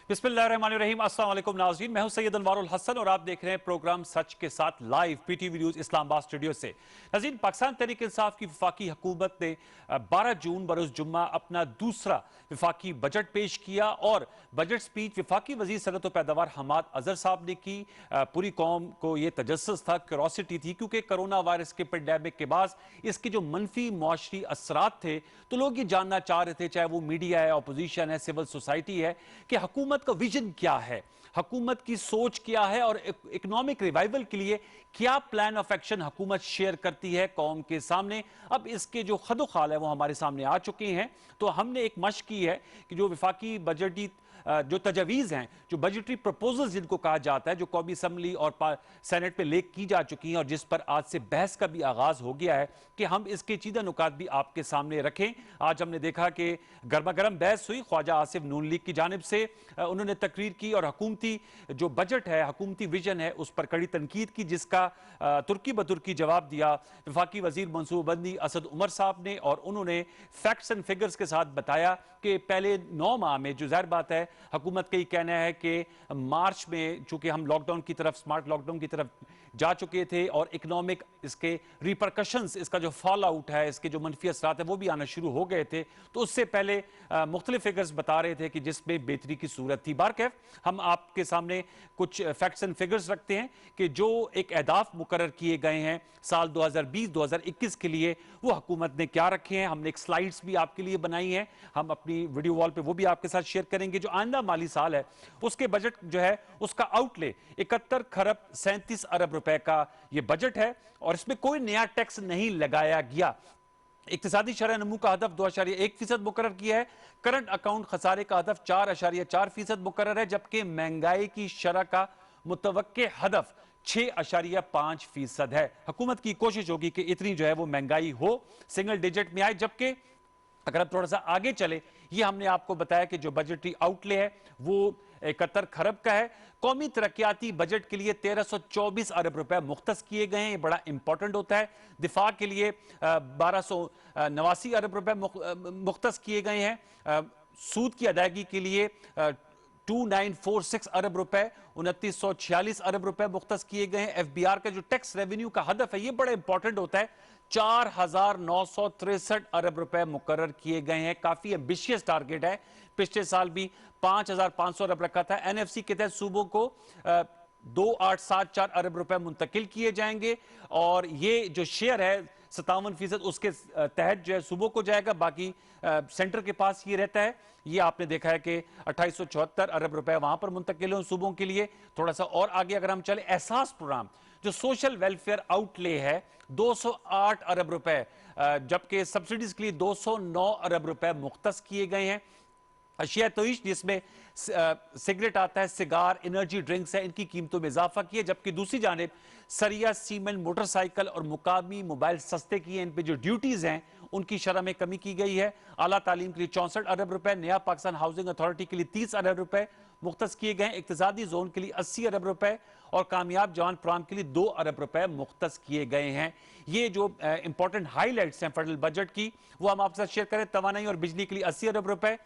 बिस्मिल्लाहिर्रहमानिर्रहीम। अस्सलाम वालेकुम नाज़रीन, मैं हूं सैयद अनवारुल हसन और आप देख रहे हैं प्रोग्राम सच के साथ live PTV news Islamabad studio से। नाज़रीन, पाकिस्तान तहरीक इंसाफ की वफाकी हुकूमत ने 12 जून बरोज़ जुम्मा अपना दूसरा वफाकी बजट पेश किया और बजट स्पीच वफाकी वज़ीर सनअत व पैदावार हमाद अजहर साहब ने की। पूरी कौम को ये तजस्सुस था, क्यूरोसिटी थी, क्योंकि कोरोना वायरस के पेंडेमिक के बाद इसके जो मनफी मुआशरी असरात थे तो लोग ये जानना चाह रहे थे, चाहे वो मीडिया है, अपोजिशन है, सिविल सोसाइटी है, कि हुकूमत का विजन क्या है, हुकूमत की सोच क्या है और इकोनॉमिक रिवाइवल के लिए क्या प्लान ऑफ एक्शन हुकूमत शेयर करती है कौम के सामने। अब इसके जो खदोखाल है वो हमारे सामने आ चुके हैं। तो हमने एक मशक की है कि जो विफाकी बजटी जो तजावीज़ हैं, जो बजटरी प्रपोजल्स जिनको कहा जाता है, जो कौमी असम्बली और सेनेट में लेक की जा चुकी हैं और जिस पर आज से बहस का भी आगाज़ हो गया है, कि हम इसके चीदा नुकात भी आपके सामने रखें। आज हमने देखा कि गर्मा गर्म बहस हुई, ख्वाजा आसिफ नून लीग की जानिब से उन्होंने तकरीर की और हुकूमती जो बजट है, हुकूमती विजन है, उस पर कड़ी तनकीद की, जिसका तुर्की बतुर्की जवाब दिया वफाकी वजीर मनसूबबंदी असद उमर साहब ने। और उन्होंने फैक्ट्स एंड फिगर्स के साथ बताया कि पहले 9 माह में, जो जाहिर बात है हुकूमत का ये कहना है कि मार्च में चूंकि हम लॉकडाउन की तरफ, स्मार्ट लॉकडाउन की तरफ जा चुके थे और इकोनॉमिक इसके रिपरकशंस, इसका जो फॉल आउट है, इसके जो मनफी असरात है वो भी आना शुरू हो गए थे, तो उससे पहले मुख्तलिफ फिगर्स बता रहे थे कि जिसमें बेहतरी की सूरत थी। बारकैफ हम आपके सामने कुछ फैक्ट्स एंड फिगर्स रखते हैं कि जो एक अहदाफ मुकर्रर किए गए हैं साल 2020-2021 के लिए, वो हुकूमत ने क्या रखे हैं। हमने एक स्लाइड्स भी आपके लिए बनाई है, हम अपनी वीडियो वॉल पे वो भी आपके साथ शेयर करेंगे। जो आइंदा माली साल है उसके बजट जो है, उसका आउटले 71 खरब 37 अरब रुपए का ये बजट है और इसमें कोई नया टैक्स नहीं लगाया गया। इक्तिसादी शरह नमू का हदफ 2.1% मुकर्रर किया है। करंट अकाउंट खसारे का हदफ 4.4% मुकर्रर है, जबकि महंगाई की शरह का मुतवक्के हदफ 6.5% है। हुकूमत की कोशिश होगी कि इतनी जो है वो महंगाई हो, सिंगल डिजिट में आए। जबकि अगर आप थोड़ा सा आगे चले, ये हमने आपको बताया कि जो बजटरी आउटले है वो 71 खरब का है। कौमी तरक्याती बजट के लिए 1324 अरब रुपए मुख्तस किए गए हैं, ये बड़ा इंपॉर्टेंट होता है। दिफा के लिए 1289 अरब रुपए मुख्तस किए गए हैं। सूद की अदायगी के लिए 2946 अरब रुपए, 2946 अरब रुपए मुख्तस किए गए हैं। एफबीआर का जो टैक्स रेवेन्यू का हदफ है, ये बड़ा इंपॉर्टेंट होता है, 4963 अरब रुपए मुकर्रर किए गए हैं। काफी एम्बिशियस टारगेट है। पिछले साल भी 5500 अरब रखा था। एनएफसी के तहत सूबों को 2874 अरब रुपए मुंतकिल किए जाएंगे और ये जो शेयर है 57% उसके तहत जो है सूबों को जाएगा, बाकी सेंटर के पास ये रहता है। ये आपने देखा है कि 2874 अरब रुपए वहां पर मुंतकिल हो सूबों के लिए। थोड़ा सा और आगे अगर हम चले, एहसास प्रोग्राम जो सोशल वेलफेयर आउटले है 208 अरब रुपए, जबकि सब्सिडीज के लिए 209 अरब रुपए मुख्तस किए गए हैं। अशिया तोइश जिसमें सिगरेट आता है, सिगार, एनर्जी ड्रिंक्स है, इनकी कीमतों में इजाफा किया। जबकि दूसरी जानिब सरिया, सीमेंट, मोटरसाइकिल और मुकामी मोबाइल सस्ते किए, इन पे जो ड्यूटीज हैं उनकी शरह में कमी की गई है। आला तालीम के लिए 64 अरब रुपए, नया पाकिस्तान हाउसिंग अथॉरिटी के लिए 30 अरब रुपए मुख्तस किए गए। इक्तिसादी जोन के लिए 80 अरब रुपए और कामयाब जवान प्रोग्राम के लिए 2 अरब रुपए मुख्तस किए गए हैं। ये जो इंपॉर्टेंट हाईलाइट्स हैं फेडरल बजट की, वो हम आपके साथ शेयर करें। तवानाई और बिजली के लिए 80 अरब रुपए।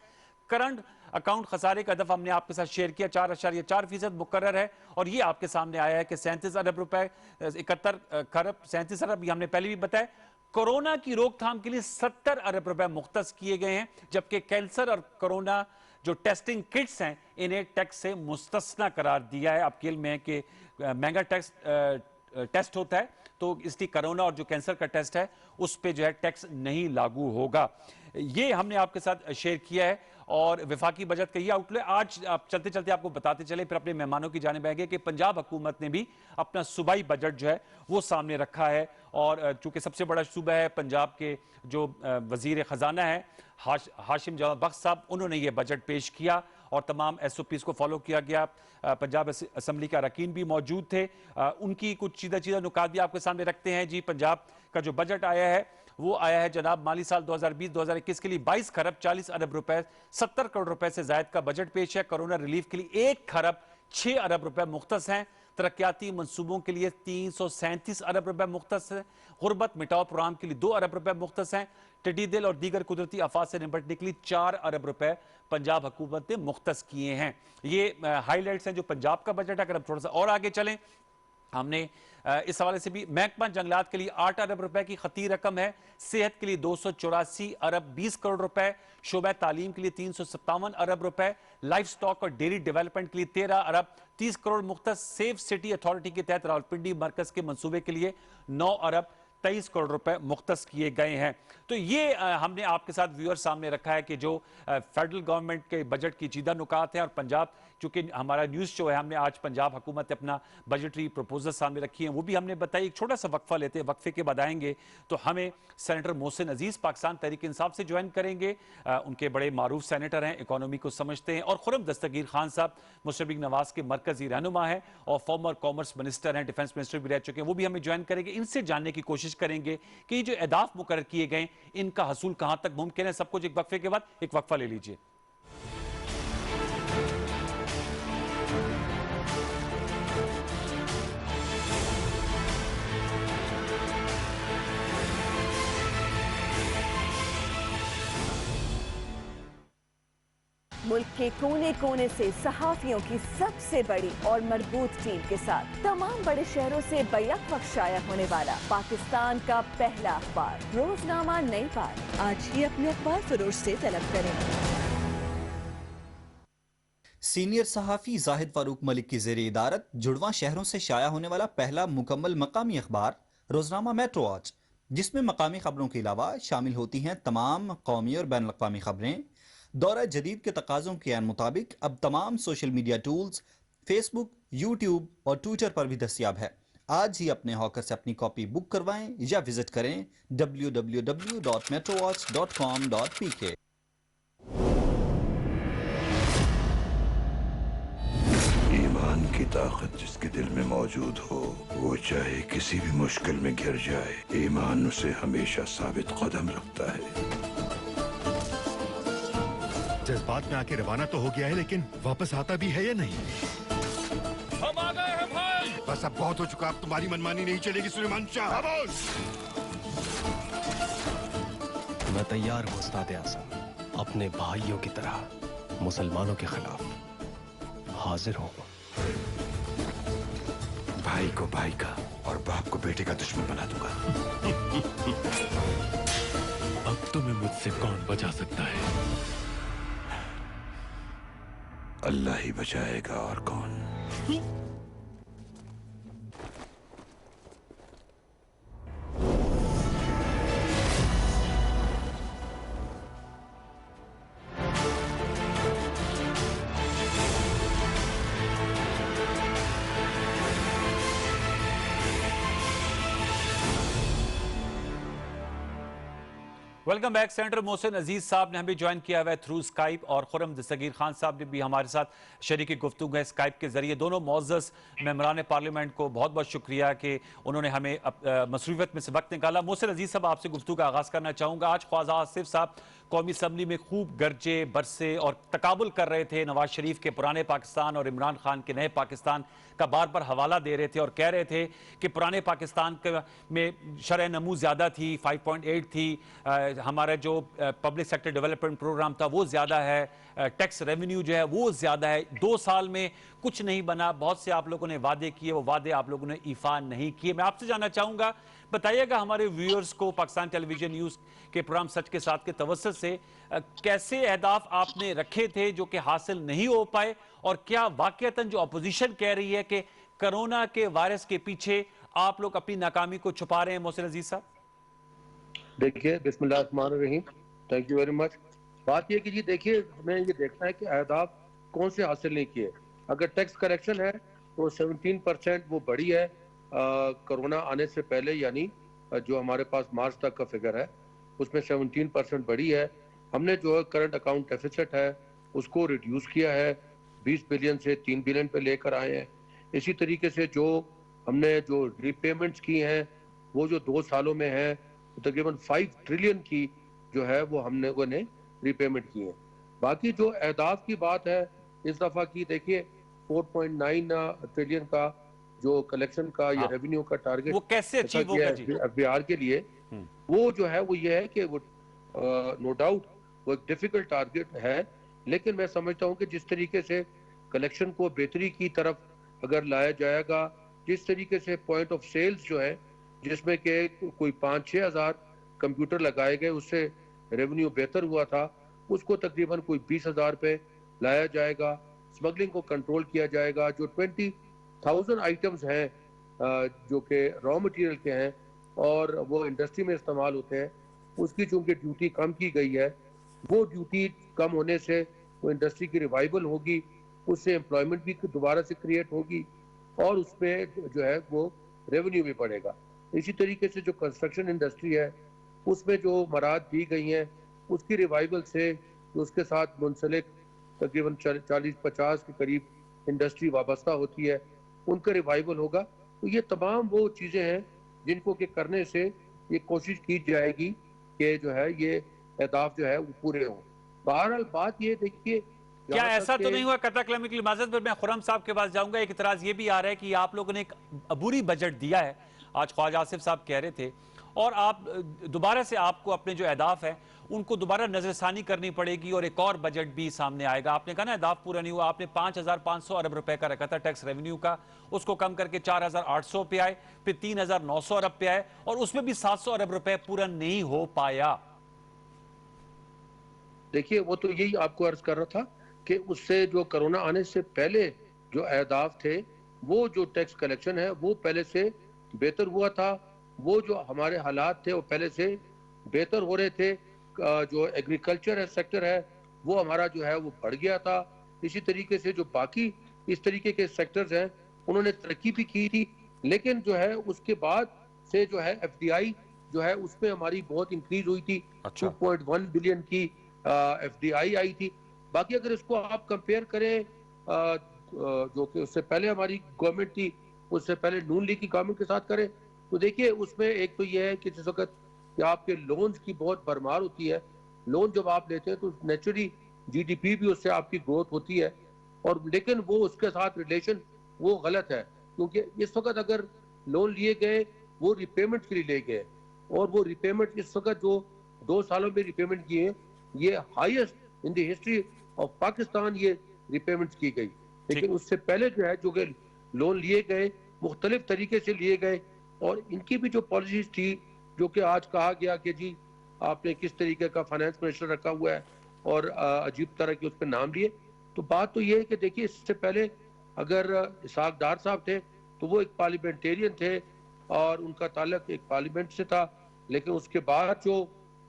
करंट अकाउंट खसारे का हदफ हमने आपके साथ शेयर किया, 4.4% मुकर्रर है और ये आपके सामने आया है कि 37 अरब रुपए, 71 खरब 37 अरब, ये हमने पहले भी बताया। कोरोना की रोकथाम के लिए 70 अरब रुपए मुख्तस किए गए हैं, जबकि कैंसर और कोरोना जो टेस्टिंग किट्स हैं इन्हें टैक्स से मुस्तस्ना करार दिया है। आपके इल्म में है कि महंगा टेस्ट होता है, तो इसलिए कोरोना और जो कैंसर का टेस्ट है उस पे जो है टैक्स नहीं लागू होगा। ये हमने आपके साथ शेयर किया है और विफाकी बजट का ये आउटले। आज आप चलते चलते आपको बताते चले, फिर अपने मेहमानों की जानिब आएंगे कि पंजाब हुकूमत ने भी अपना सूबाई बजट जो है वो सामने रखा है। और चूंकि सबसे बड़ा सूबा है पंजाब के जो वजीर खजाना है हाशिम जमाल बख्श साहब, उन्होंने ये बजट पेश किया और तमाम SOPs को फॉलो किया गया। पंजाब असम्बली का अरकान भी मौजूद थे, उनकी कुछ चीज़ा नुकात भी आपके सामने रखते हैं। जी, पंजाब का जो बजट आया है वो आया है जनाब, माली साल 2020-2021 के लिए 22 खरब 40 अरब रुपए, 70 करोड़ रुपए से जायद का बजट पेश है। कोरोना रिलीफ के लिए 1 खरब 6 अरब रुपए मुख्तस हैं। तरक्याती मंसूबों के लिए 337 अरब रुपए मुख्तस है। गुर्बत मिटाओ प्रोग्राम के लिए 2 अरब रुपए मुख्तस हैं। टिड्डी दिल और दीगर कुदरती आफात से निपटने के लिए 4 अरब रुपए पंजाब हुकूमत ने मुख्तस किए हैं। ये हाईलाइट्स हैं जो पंजाब का बजट है। अगर हम थोड़ा सा और आगे चलें, हमने इस हवाले से भी महकमा जंगलात के लिए 8 अरब रुपए की खती रकम है। सेहत के लिए 284 अरब 20 करोड़ रुपए, शोबा तालीम के लिए 357 अरब रुपए, लाइफ स्टॉक और डेयरी डेवलपमेंट के लिए 13 अरब 30 करोड़ मुख्तस, सेफ सिटी अथॉरिटी के तहत रावलपिंडी मरकज के मंसूबे के लिए 9 अरब 23 करोड़ रुपए मुख्तस किए गए हैं। तो ये हमने आपके साथ व्यूअर सामने रखा है कि जो फेडरल गवर्नमेंट के बजट की चीदा नुकात है। और पंजाब, चूंकि हमारा न्यूज़ शो है, हमने आज पंजाब हुकूमत अपना बजटरी प्रपोजल सामने रखी है, वो भी हमने बताई। एक छोटा सा वक्फा लेते हैं, वक्फे के बाद आएंगे तो हमें सेनेटर मोहसिन अजीज़ पाकिस्तान तहरीक इंसाफ से ज्वाइन करेंगे। उनके बड़े मारूफ सेनेटर हैं, इकोनॉमी को समझते हैं। और खुर्रम दस्तगीर खान साहब मुशर्रफ नवाज के मरकजी रहनुमा है और फॉर्मर कॉमर्स मिनिस्टर हैं, डिफेंस मिनिस्टर भी रह चुके हैं, वो भी हमें ज्वाइन करेंगे। इनसे जानने की कोशिश करेंगे कि ये जो अहदाफ मुकर्रर किए गए इनका हसूल कहां तक मुमकिन है। सब कुछ एक वक्फे के बाद। एक वक्फा ले लीजिए। मुल्क के कोने कोने से सहाफियों की सबसे बड़ी और मजबूत टीम के साथ तमाम बड़े शहरों से बैक वक्त शाया होने वाला पाकिस्तान का पहला अखबार रोजनामा नई बात। आज ही अपने अखबार फरोश से तलब करें। सीनियर सहाफ़ी जाहिद फारूक मलिक की ज़ेर इदारत जुड़वा शहरों से शाया होने वाला पहला मुकम्मल मकामी अखबार रोजनामा मेट्रो आज, जिसमें मकामी खबरों के अलावा शामिल होती हैं तमाम कौमी और बैन अवी खबरें। दौरा जदीद के तकाज़ों के आन मुताबिक अब तमाम social media tools Facebook, YouTube और ट्विटर पर भी दस्तियाब है। आज ही अपने हॉकर से अपनी कॉपी बुक करवाएं या विजिट करें www.metrowatch.com.pk। ईमान की ताकत जिसके दिल में मौजूद हो, वो चाहे किसी भी मुश्किल में घिर जाए, ईमान उसे हमेशा साबित कदम रखता है। जज्बात में आके रवाना तो हो गया है, लेकिन वापस आता भी है या नहीं? हम आ गए हैं भाई। बस अब बहुत हो चुका, अब तुम्हारी मनमानी नहीं चलेगी सुलेमान शाह। मैं तैयार हूँ उस्ताद आज़म, अपने भाइयों की तरह मुसलमानों के खिलाफ हाजिर हूँ। भाई को भाई का और बाप को बेटे का दुश्मन बना दूंगा। अब तुम्हें मुझसे कौन बचा सकता है? अल्लाह ही बचाएगा, और कौन? Welcome back. सेनेटर मोहसिन अजीज साहब ने हमें ज्वाइन किया हुआ है थ्रू स्काइप और खुर्रम दस्तगीर खान साहब ने भी हमारे साथ शरीक गुफ्तगू है स्काइप के जरिए। दोनों मोअज़्ज़ज़ मेंबरान पार्लियामेंट को बहुत बहुत शुक्रिया कि उन्होंने हमें मसरूफियत में से वक्त निकाला। मोहसिन अजीज साहब, आपसे गुफ्तगू का आगाज़ करना चाहूँगा। आज ख्वाजा आसिफ साहब कौमी असम्बली में खूब गरजे बरसे और तकाबुल कर रहे थे नवाज शरीफ के पुराने पाकिस्तान और इमरान खान के नए पाकिस्तान का बार बार हवाला दे रहे थे और कह रहे थे कि पुराने पाकिस्तान में शरह नमू ज़्यादा थी, 5.8 थी, हमारा जो पब्लिक सेक्टर डेवलपमेंट प्रोग्राम था वो ज़्यादा है, टैक्स रेवेन्यू जो है वो ज़्यादा है। 2 साल में कुछ नहीं बना। बहुत से आप लोगों ने वादे किए, वो वादे आप लोगों ने ईफा नहीं किए। मैं आपसे जानना चाहूँगा, बताइएगा हमारे व्यूअर्स को पाकिस्तान टेलीविजन न्यूज़ के प्रोग्राम सच के साथ के तवज्जुह से कैसे अहदाफ आपने रखे थे जो कि हासिल नहीं हो पाए, और क्या वाकईतन जो अपोजिशन कह रही है कि कोरोना के वायरस के पीछे आप लोग अपनी नाकामी को छुपा रहे हैं? मोहसिन अजीज साहब, देखिए, बिस्मिल्लाहिर्रहमानिर्रहीम, थैंक यू वेरी मच। बात ये कि जी देखिए, हमें ये देखना है कि अहदाफ कौन से हासिल नहीं किए। अगर टैक्स करेक्शन है तो 17% वो बड़ी है कोरोना आने से पहले, यानी जो हमारे पास मार्च तक का फिगर है उसमें 17% बड़ी है। हमने जो करंट अकाउंट डेफिसिट है उसको रिड्यूस किया है, 20 बिलियन से 3 बिलियन पे लेकर आए हैं। इसी तरीके से जो हमने जो रिपेमेंट्स की हैं वो जो 2 सालों में है तकरीबन 5 ट्रिलियन की जो है वो हम लोगों ने रिपेमेंट की है। बाकी जो अहदाफ की बात है इस दफ़ा की, देखिए 4.9 ट्रिलियन का जो कलेक्शन का या रेवेन्यू का टारगेट वो कैसे अचीव होगा जी? एफबीआर के लिए वो जो है वो ये है कि वो नो डाउट वो एक डिफिकल्ट टारगेट है, लेकिन मैं समझता हूँ कि जिस तरीके से कलेक्शन को बेहतरी की तरफ अगर लाया जाएगा, जिस तरीके से पॉइंट ऑफ सेल्स जो है जिसमें कि कोई 5-6 हज़ार कंप्यूटर लगाए गए, उससे रेवेन्यू बेहतर हुआ था, उसको तकरीबन कोई 20,000 पे लाया जाएगा। स्मगलिंग को कंट्रोल किया जाएगा। जो 20,000 आइटम्स हैं जो कि रॉ मटेरियल के हैं और वो इंडस्ट्री में इस्तेमाल होते हैं, उसकी चूंकि ड्यूटी कम की गई है, वो ड्यूटी कम होने से वो इंडस्ट्री की रिवाइवल होगी, उससे एम्प्लॉयमेंट भी दोबारा से क्रिएट होगी और उसमें जो है वो रेवेन्यू भी बढ़ेगा। इसी तरीके से जो कंस्ट्रक्शन इंडस्ट्री है उसमें जो मराद दी गई हैं उसकी रिवाइवल से जो उसके साथ मुंसलिक तकरीबन 40-50 के करीब इंडस्ट्री वाबस्ता होती है, उनका रिवाइवल होगा। तो ये तमाम वो चीज़ें हैं जिनको कि करने से ये कोशिश की जाएगी कि जो है ये अहदाफ जो है वो पूरे हों। बहरहाल बात ये देखिए, क्या ऐसा तो नहीं हुआ कतरा कलामी की इजाजत पर मैं खुर्रम साहब के पास जाऊंगा। एक इतराज ये भी आ रहा है कि आप लोगों ने एक अबूरी बजट दिया है, आज ख्वाजा आसिफ साहब कह रहे थे, और आप दोबारा से आपको अपने जो अहदाफ है उनको दोबारा नजरसानी करनी पड़ेगी और एक और बजट भी सामने आएगा। आपने कहा ना अहदाफ पूरा नहीं हुआ, आपने 5,500 अरब रुपए का रखा था टैक्स रेवेन्यू का, उसको कम करके 4,800 पे आए, फिर 3,900 अरब पे आए और उसमें भी 700 अरब रुपए पूरा नहीं हो पाया। देखिए वो तो यही आपको अर्ज कर रहा था कि उससे जो कोरोना आने से पहले जो अहदाफ थे, वो जो टैक्स कलेक्शन है वो पहले से बेहतर हुआ था, वो जो हमारे हालात थे वो पहले से बेहतर हो रहे थे। जो एग्रीकल्चर सेक्टर है वो हमारा जो है वो बढ़ गया था। इसी तरीके से जो बाकी इस तरीके के सेक्टर्स हैं उन्होंने तरक्की भी की थी, लेकिन जो है उसके बाद से जो है एफडीआई जो है उसमें हमारी बहुत इंक्रीज हुई थी। 2.1 बिलियन की एफडीआई आई थी। बाकी अगर इसको आप कंपेयर करें जो कि उससे पहले हमारी गवर्नमेंट थी, उससे पहले नून लीग की गवर्नमेंट के साथ करें, तो देखिए उसमें एक तो ये है कि जिस वक्त कि आपके लोन्स की बहुत भरमार होती है, लोन जब आप लेते हैं तो नेचुरली जीडीपी भी उससे आपकी ग्रोथ होती है, और लेकिन वो उसके साथ रिलेशन वो गलत है, क्योंकि इस वक्त अगर लोन लिए गए वो रिपेमेंट के लिए ले गए, और वो रिपेमेंट इस वक्त जो 2 सालों में रिपेमेंट किए ये highest in the history of Pakistan ये रिपेमेंट की गई। लेकिन उससे पहले जो है जो कि लोन लिए गए मुख्तलिफ तरीके से लिए गए, और इनकी भी जो पॉलिसीज थी जो कि आज कहा गया कि जी आपने किस तरीके का फाइनेंस मिनिस्टर रखा हुआ है और अजीब तरह के उस पर नाम लिए। तो बात तो ये है कि देखिए इससे पहले अगर इसहाक डार साहब थे तो वो एक पार्लियामेंटेरियन थे और उनका ताल्लुक एक पार्लियामेंट से था, लेकिन उसके बाद जो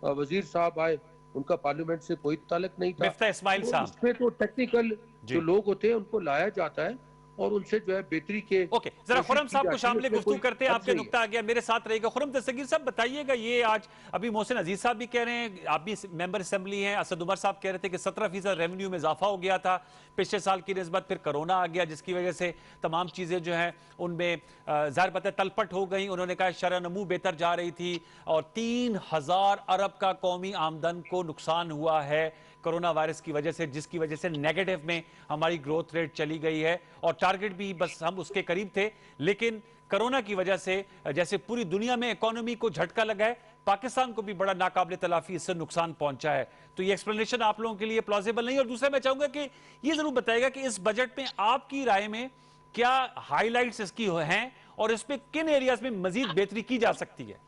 वजीर साहब आए उनका पार्लियामेंट से कोई ताल्लुक नहीं था। इस्माइल साहब, इसमें तो टेक्निकल जो लोग होते हैं उनको लाया जाता है और उनसे जो है बेहतरी के। ओके, जरा खुर्रम साहब को शामिल गुफ्तगू करते हैं, आपके नुक्ता आ गया, मेरे साथ रहेगा। खुर्रम दस्तगीर साहब बताइएगा, ये आज अभी मोहसिन अजीज साहब भी कह रहे हैं, आप भी मेंबर असेंबली हैं, असद उमर साहब कह रहे थे कि 17% रेवेन्यू में इजाफा हो गया था पिछले साल की निस्बत, फिर कोरोना आ गया जिसकी वजह से तमाम चीजें जो हैं उनमें ज़ाहिर बात है तलपट हो गई। उन्होंने कहा शरह-नमू बेहतर जा रही थी और 3,000 अरब का कौमी आमदन को नुकसान हुआ है कोरोना वायरस की वजह से, जिसकी वजह से नेगेटिव में हमारी ग्रोथ रेट चली गई है और टारगेट भी बस हम उसके करीब थे। लेकिन कोरोना की वजह से जैसे पूरी दुनिया में इकोनॉमी को झटका लगा है, पाकिस्तान को भी बड़ा नाकाबिले तलाफी इससे नुकसान पहुंचा है। तो ये एक्सप्लेनेशन आप लोगों के लिए प्लॉजिबल नहीं। और दूसरा मैं चाहूंगा कि ये जरूर बताइएगा कि इस बजट में आपकी राय में क्या हाईलाइट्स इसकी हैं और इस पे किन एरियाज में मजीद बेहतरी की जा सकती है।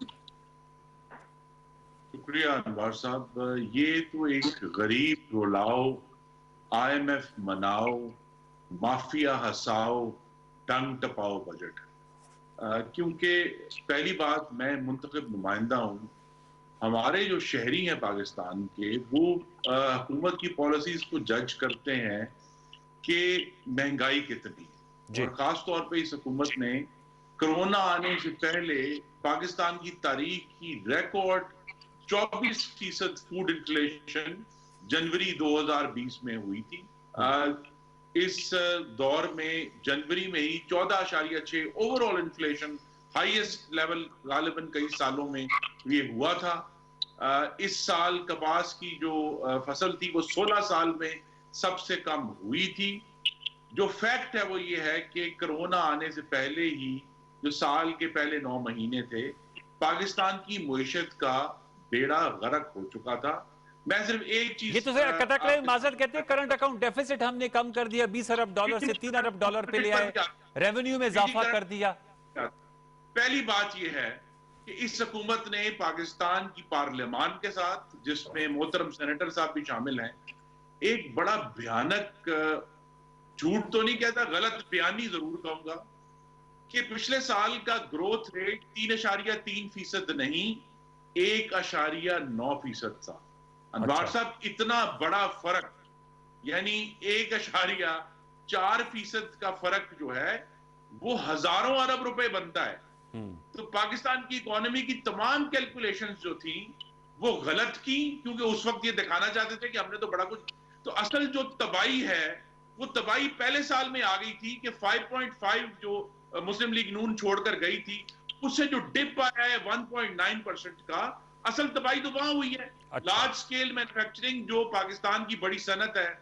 शुक्रिया अनवर साहब। ये तो एक गरीब रुलाओ, IMF मनाओ, माफिया हसाओ, टंग टपाओ बजट है। क्योंकि पहली बात, मैं मुंतखब नुमाइंदा हूँ, हमारे जो शहरी हैं पाकिस्तान के, वो हुकूमत की पॉलिसीज को जज करते हैं कि महंगाई कितनी है, और खास तौर पे इस हुकूमत ने कोरोना आने से पहले पाकिस्तान की तारीख की रिकॉर्ड 24% फूड इन्फ्लेशन जनवरी 2020 में हुई थी। इस दौर में जनवरी में ही 14.6 ओवरऑल इन्फ्लेशन, हाईएस्ट लेवल गालिबन कई सालों में ये हुआ था। इस साल कपास की जो फसल थी वो 16 साल में सबसे कम हुई थी। जो फैक्ट है वो ये है कि कोरोना आने से पहले ही, जो साल के पहले 9 महीने थे, पाकिस्तान की मुईशत का बेड़ा गर्क हो चुका था। मैं सिर्फ एक चीज, ये तो कटक माजर कहते हैं करंट अकाउंट डेफिसिट हमने कम कर दिया, 20 अरब डॉलर से 3 अरब डॉलर पे ले आए, रेवेन्यू में इजाफा कर दिया। पहली बात यह है कि इस हुकूमत ने पाकिस्तान की पार्लियामान के साथ, जिसमें मोहतरम सेनेटर साहब भी शामिल हैं, एक बड़ा भयानक, झूठ तो नहीं कहता, गलत बयानी जरूर कहूंगा, कि पिछले साल का ग्रोथ रेट 3.3% नहीं 1.9% था। अनवार साहब, इतना बड़ा फर्क, यानी 1.4% का फर्क जो है वो हजारों अरब रुपए बनता है। तो पाकिस्तान की इकोनॉमी की तमाम कैलकुलेशंस जो थी वो गलत की, क्योंकि उस वक्त ये दिखाना चाहते थे कि हमने तो बड़ा कुछ। तो असल जो तबाही है वो तबाही पहले साल में आ गई थी कि 5.5 जो मुस्लिम लीग नून छोड़कर गई थी, उससे जो डिप आया है 1.9% का, असल तबाही तो वहां हुई है। लार्ज स्केल मैन्युफैक्चरिंग जो पाकिस्तान की बड़ी सनत है,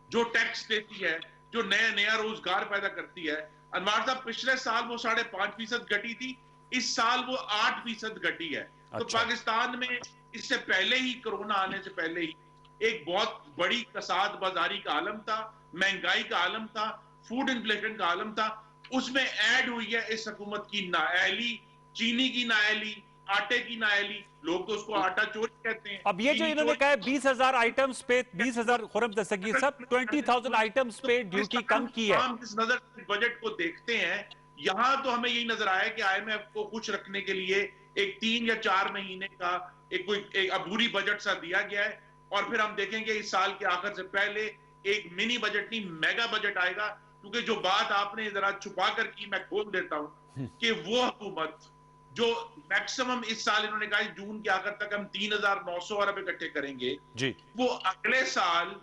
जो टैक्स देती है, जो नया रोजगार पैदा करती है, अनवार साहब पिछले साल वो 5.5% घटी थी, इस साल वो 8% घटी है। तो पाकिस्तान में इससे पहले ही, कोरोना आने से पहले ही, एक बहुत बड़ी कसाद बाजारी का आलम था, महंगाई का आलम था, फूड इन्फ्लेशन का आलम था। उसमें ऐड हुई है इस हुकूमत की नाअहली, चीनी की नाअहली, आटे की नाअहली, लोग तो उसको आटा चोरी कहते हैं। अब ये जो इन्होंने कहा है 20,000 आइटम्स पे 20,000, खुरम दस्तगीर साहब 20,000 आइटम्स पे ड्यूटी कम की है। हम जिस नजर बजट को देखते हैं, यहां तो हमें यही नजर आया कि IMF को खुश रखने के लिए एक 3 या 4 महीने का एक अबूरी बजट सा दिया गया है, और फिर हम देखेंगे इस साल के आखिर से पहले एक मिनी बजट नहीं, मेगा बजट आएगा। क्योंकि जो बात आपने जरा छुपा कर की, मैं खोल देता हूं कि वो हुकूमत जो मैक्सिमम इस साल इन्होंने कहा जून के आखिर तक हम 3,900 अरब इकट्ठे करेंगे जी, वो अगले साल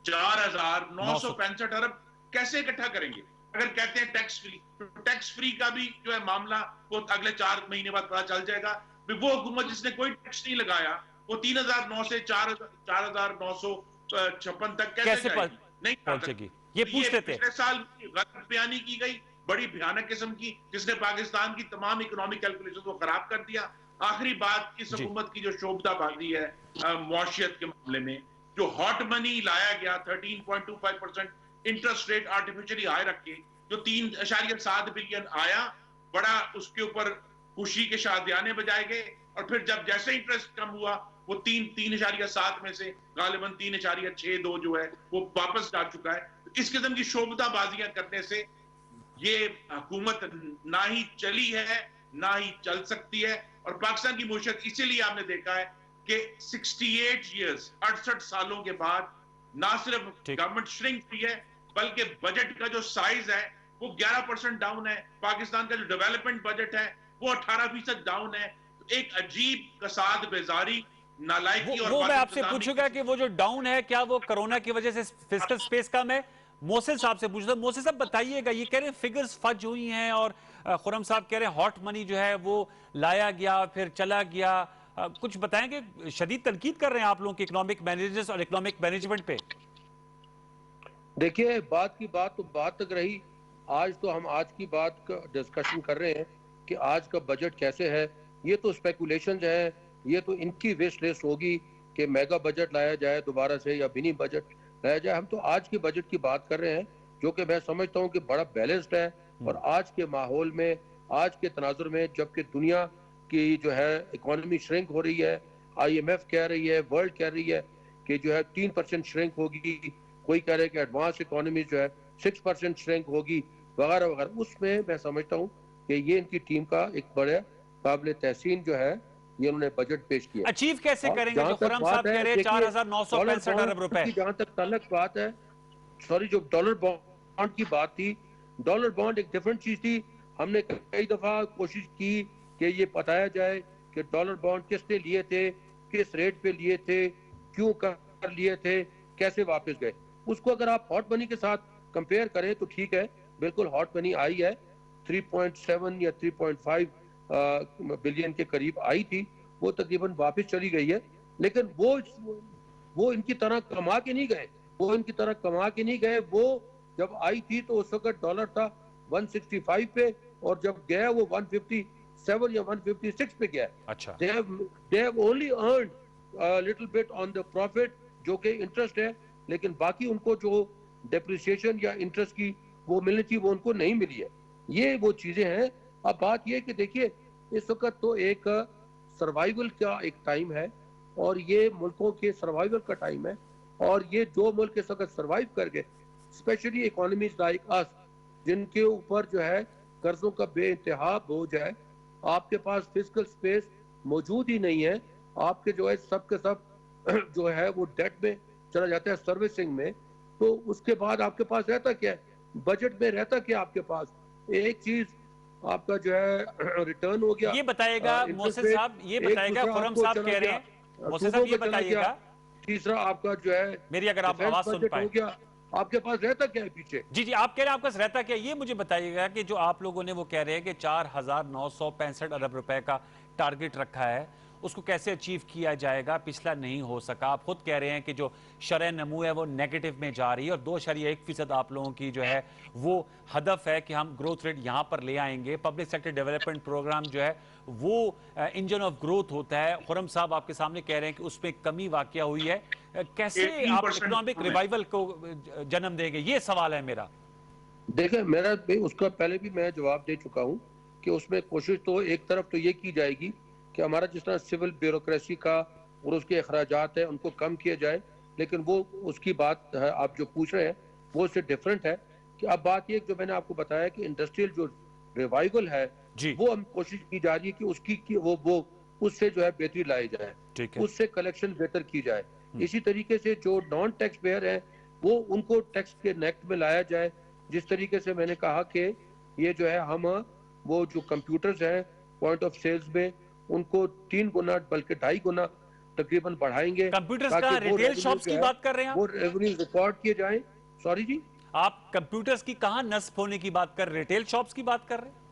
4,965 अरब कैसे इकट्ठा करेंगे? अगर कहते हैं टैक्स फ्री, तो टैक्स फ्री का भी जो है मामला वो अगले 4 महीने बाद पता चल जाएगा। वो हुकूमत जिसने कोई टैक्स नहीं लगाया, वो 3,009 से 4,956 तक कैसे नहीं पहुंचेगी? ये पूछते थे। पिछले साल गलत बयानी की गई, बड़ी भयानक किस्म की, जिसने पाकिस्तान की तमाम इकोनॉमिक कैलकुलेशन को खराब कर दिया। आखिरी बात, इस हुकूमत की जो शोबदाबाजी है मुआशियत के मामले में, जो हॉट मनी लाया गया 13.25% इंटरेस्ट रेट आर्टिफिशियली हाई रख के, जो 3.7 बिलियन आया, बड़ा उसके ऊपर खुशी के शादियाने बजाए गए, और फिर जब जैसे इंटरेस्ट कम हुआ, वो 3.7 में से गालिबन 3.62 जो है वो वापस जा चुका है। इस किस्म की शोबदाबाजियां करने से ये हुकूमत ना ही चली है, ना ही चल सकती है। और पाकिस्तान की मुईशत इसीलिए आपने देखा है कि 68 सालों के बाद ना सिर्फ गवर्नमेंट श्रिंक हुई है, बल्कि बजट का जो साइज है वो 11% डाउन है। पाकिस्तान का जो डेवलपमेंट बजट है वो 18% डाउन है। तो एक अजीब कसाद बेजारी, नालायकी। और वो मैं आपसे पूछूंगा कि वो जो डाउन है, क्या वो कोरोना की वजह से फिस्कल स्पेस कम है? मोहसिन साहब से पूछता हूं। मोहसिन साहब बताइएगा, ये कह रहे हैं फिगर्स फज हुई हैं, और खुरम साहब कह रहे हैं हॉट मनी जो है वो लाया गया फिर चला गया। कुछ बताएंगे? शदीद तनकीद कर रहे हैं आप लोगों के इकोनॉमिक मैनेजर्स और इकोनॉमिक मैनेजमेंट पे। देखिए, बात की बात तो बात तक रही। आज तो हम आज की बात का डिस्कशन कर रहे हैं कि आज का बजट कैसे है। ये तो स्पेकुलेशन है, ये तो इनकी विश लिस्ट होगी कि मेगा बजट लाया जाए दोबारा से या मिनी बजट लाया जाए। हम तो आज के बजट की बात कर रहे हैं, जो कि मैं समझता हूं कि बड़ा बैलेंस्ड है। और आज के माहौल में, आज के तनाजुर में, जबकि दुनिया की जो है इकोनॉमी श्रिंक हो रही है, IMF कह रही है, वर्ल्ड कह रही है कि जो है 3% श्रिंक होगी, कोई कह रहे हैं कि एडवांस इकोनॉमी जो है 6% श्रिंक होगी, वगैरह वगैरह। उसमें मैं समझता हूँ कि ये इनकी टीम का एक बड़ा काबिल तहसीन जो है ये उन्होंने बजट पेश किया। अचीव कैसे करेंगे? जो खुरम साहब कह रहे हैं 4,965 अरब रुपए। जहां तक ताल्लुक बात है, सॉरी, जो डॉलर बॉन्ड की बात थी, डॉलर बॉन्ड एक डिफरेंट चीज थी। हमने कई दफा कोशिश की कि ये बताया जाए कि डॉलर बॉन्ड किसने लिए थे, किस रेट पे लिए थे, क्यों कर लिए थे, कैसे वापस गए। उसको अगर आप हॉट मनी के साथ कंपेयर करें तो ठीक है, बिल्कुल हॉट मनी आई है, 3.7 या 3.5 बिलियन के करीब आई थी, वो तकरीबन वापस चली गई है। लेकिन वो इनकी तरह कमा के नहीं गए, वो इनकी तरह कमा के नहीं गए। वो जब आई थी तो उस वक्त डॉलर था 165 पे, और जब गया वो 157 या 156 पे गया। अच्छा, they have only earned a little bit on the profit, जो कि इंटरेस्ट है, लेकिन बाकी उनको जो डेप्रिसिएशन या इंटरेस्ट की वो मिलनी चाहिए वो उनको नहीं मिली है। ये वो चीजें हैं। अब बात ये कि देखिए इस वक्त तो एक सर्वाइवल का एक टाइम है, और ये मुल्कों के सर्वाइवल का टाइम है, और ये जो मुल्क इस वक्त सर्वाइव कर गए, स्पेशली इकोनॉमीज लाइक अस, जिनके ऊपर जो है कर्जों का बेइंतहा बोझ है, आपके पास फिजिकल स्पेस मौजूद ही नहीं है, आपके जो है सब के सब जो है वो डेट में चला जाता है, सर्विसिंग में। तो उसके बाद आपके पास रहता क्या है, बजट में रहता क्या आपके पास? एक चीज आपका जो है रिटर्न हो गया। ये बताएगा मोहसिन साहब, ये बताएगा, खुरम साहब कह रहे हैं, मोहसिन साहब ये बताइएगा। तीसरा आपका जो है मेरी अगर आप आवाज सुन पाए, हो गया, आपके पास रहता क्या है पीछे? जी जी, आप कह रहे हैं आपका रहता क्या, ये मुझे बताइएगा कि जो आप लोगों ने वो कह रहे हैं कि 4,965 अरब रुपए का टारगेट रखा है, उसको कैसे अचीव किया जाएगा? पिछला नहीं हो सका। आप खुद कह रहे हैं कि जो शरह नमू है वो नेगेटिव में जा रही है, और 2.1% आप लोगों की जो है वो हदफ है कि हम ग्रोथ रेट यहाँ पर ले आएंगे। पब्लिक सेक्टर डेवलपमेंट प्रोग्राम जो है वो इंजन ऑफ ग्रोथ होता है। खुरम साहब आपके सामने कह रहे हैं कि उसमें कमी वाकया हुई है। कैसे आप इकोनॉमिक रिवाइवल को जन्म देंगे, ये सवाल है मेरा। देखिए मेरा उसका पहले भी मैं जवाब दे चुका हूँ कि उसमें कोशिश तो एक तरफ तो ये की जाएगी कि हमारा जिस तरह सिविल ब्यूरोक्रेसी का और उसके अखराजात है उनको कम किया जाए, लेकिन वो उसकी बात है आप जो पूछ रहे हैं वो उससे डिफरेंट है। कि अब बात ये जो मैंने आपको बताया कि इंडस्ट्रियल जो रिवाइवल है वो हम कोशिश की जा रही है कि उसकी वो उससे जो है बेहतरी लाई जाए, उससे कलेक्शन बेहतर की जाए। इसी तरीके से जो नॉन टैक्स पेयर है वो उनको टैक्स के नेक्ट में लाया जाए। जिस तरीके से मैंने कहा कि ये जो है हम वो जो कंप्यूटर्स हैं पॉइंट ऑफ सेल्स में उनको 3 गुना बल्कि 2.5 गुना तकरीबन बढ़ाएंगे। कंप्यूटर्स का रिटेल शॉप्स की बात कर रहे हैं आप? वो रेवेन्यू रिकॉर्ड किए जाएं। सॉरी जी, आप कंप्यूटर्स की कहां नस्ब होने की बात कर रहे हैं, रिटेल शॉप्स की बात कर रहे हैं?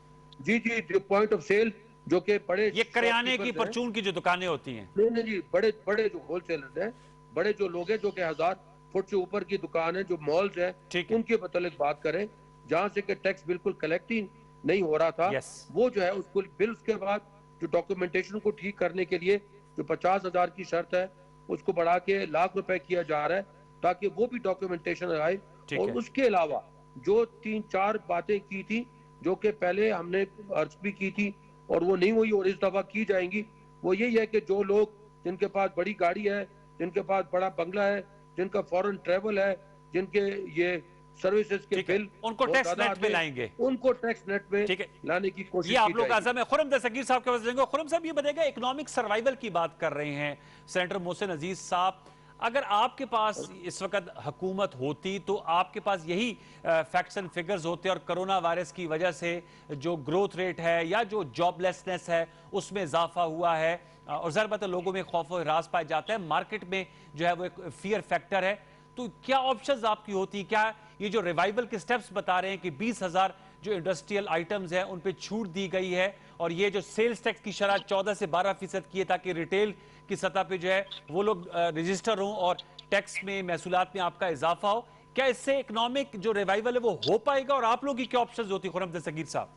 जी जी, जो पॉइंट ऑफ सेल जो कि बड़े ये करियाने की परचून की जो दुकानें होती हैं। नहीं जी, बड़े बड़े जो होलसेलर्स हैं, बड़े जो लोग हैं जो कि 1000 फुट से ऊपर की दुकान है, जो मॉल्स हैं, उनके मतलब बात करें जहां से कि टैक्स बिल्कुल कलेक्ट ही नहीं हो रहा था। वो जो है उसको बिल उसके बाद जो डॉक्यूमेंटेशन को ठीक करने के लिए जो 50,000 की शर्त है उसको बढ़ा के लाख रुपए किया जा रहा है ताकि वो भी डॉक्यूमेंटेशन आए। और उसके अलावा जो 3-4 बातें की थी जो कि पहले हमने अर्ज भी की थी और वो नहीं हुई और इस दफा की जाएंगी, वो यही है कि जो लोग जिनके पास बड़ी गाड़ी है, जिनके पास बड़ा बंगला है, जिनका फॉरेन ट्रेवल है, जिनके ये सर्विसेज के बिल, उनको टैक्स नेट में लाएंगे, उनको टैक्स नेट में लाने की कोशिश ये आप लोग आज़म है। खुरम दस्तगीर साहब के पास जाएंगे। खुरम साहब ये बताएगा, इकोनॉमिक सर्वाइवल की बात कर रहे हैं सेनेटर मोहसिन अजीज साहब, अगर आपके पास इस वक्त हुकूमत होती तो आपके पास यही फैक्ट्स एंड फिगर्स होते और कोरोना वायरस की वजह से जो ग्रोथ रेट है या जो जॉबलेसनेस है उसमें इजाफा हुआ है और ज़ाहिर बात है लोगों में खौफ और राज पाया जाता है, मार्केट में जो है वो एक फियर फैक्टर है। तो क्या ऑप्शंस आपकी होती? क्या ये जो रिवाइवल के स्टेप्स बता रहे हैं कि 20,000 जो इंडस्ट्रियल आइटम्स हैं उन पे छूट दी गई है और ये जो सेल्स टैक्स की शरह 14 से 12% की है ताकि रिटेल की सतह पे जो है वो लोग रजिस्टर हों और टैक्स में महसूलात में आपका इजाफा हो, क्या इससे इकोनॉमिक जो रिवाइवल है वो हो पाएगा और आप लोगों की क्या ऑप्शंस होती? खुरम दस्तगीर साहब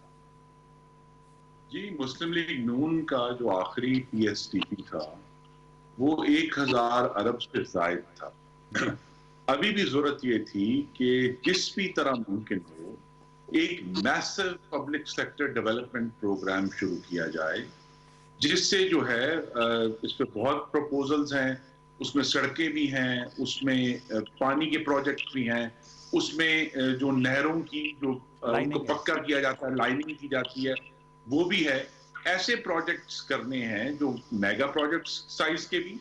जी, मुस्लिम लीग नून का जो आखिरी PSTP था वो 1,000 अरब से जायद था। अभी भी जरूरत ये थी कि जिस भी तरह मुमकिन हो एक massive public sector development programme शुरू किया जाए जिससे जो है इस पे बहुत प्रपोजल्स हैं, उसमें सड़कें भी हैं, उसमें पानी के प्रोजेक्ट भी हैं, उसमें जो नहरों की जो उनको पक्का किया जाता है, लाइनिंग की जाती है, वो भी है। ऐसे प्रोजेक्ट्स करने हैं जो मेगा प्रोजेक्ट्स साइज के भी,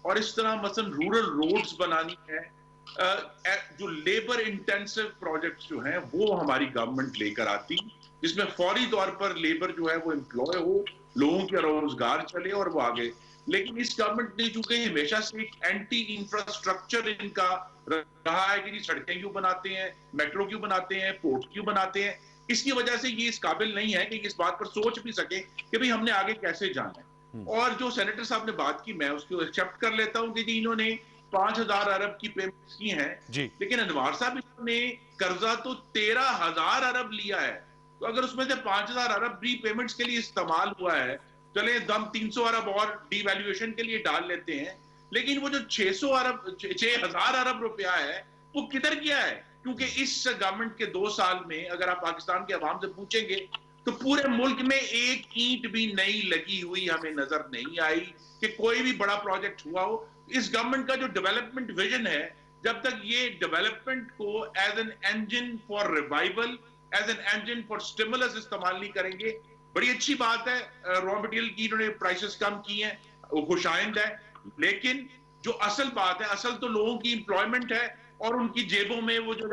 और इस तरह मसलन रूरल रोड्स बनानी है। जो लेबर इंटेंसिव प्रोजेक्ट्स जो हैं वो हमारी गवर्नमेंट लेकर आती जिसमें फौरी तौर पर लेबर जो है वो एम्प्लॉय हो, लोगों के रोजगार चले और वो आगे। लेकिन इस गवर्नमेंट ने चूंकि हमेशा से एक एंटी इंफ्रास्ट्रक्चर इनका रहा है कि जी सड़कें क्यों बनाते हैं, मेट्रो क्यों बनाते हैं, पोर्ट क्यों बनाते हैं, इसकी वजह से ये इस काबिल नहीं है कि इस बात पर सोच भी सके कि भाई हमने आगे कैसे जाना है। और जो सेनेटर साहब ने बात की मैं उसको एक्सेप्ट कर लेता हूं कि जी इन्होंने 5,000 अरब की पेमेंट की हैं, लेकिन अनवार साहब ने कर्जा तो 13,000 अरब लिया है। तो अगर उसमें से 5,000 अरब रीपेमेंट्स के लिए इस्तेमाल हुआ है, चले हम 300 अरब और डीवैल्यूएशन के लिए डाल लेते हैं, लेकिन वो जो 6,000 अरब रुपया है वो किधर गया है? क्योंकि इस गवर्नमेंट के 2 साल में अगर आप पाकिस्तान के अवाम से पूछेंगे तो पूरे मुल्क में एक ईंट भी नई लगी हुई हमें नजर नहीं आई कि कोई भी बड़ा प्रोजेक्ट हुआ हो। इस गवर्नमेंट का जो डेवलपमेंट विजन है, जब तक ये डेवलपमेंट को as an engine for revival, as an engine for stimulus इस्तेमाल नहीं करेंगे। बड़ी अच्छी बात है रॉ मटेरियल की इन्होंने प्राइसेस कम की हैं, वो खुशाइंद है, लेकिन जो असल बात है, असल तो लोगों की एम्प्लॉयमेंट है और उनकी जेबों में वो जो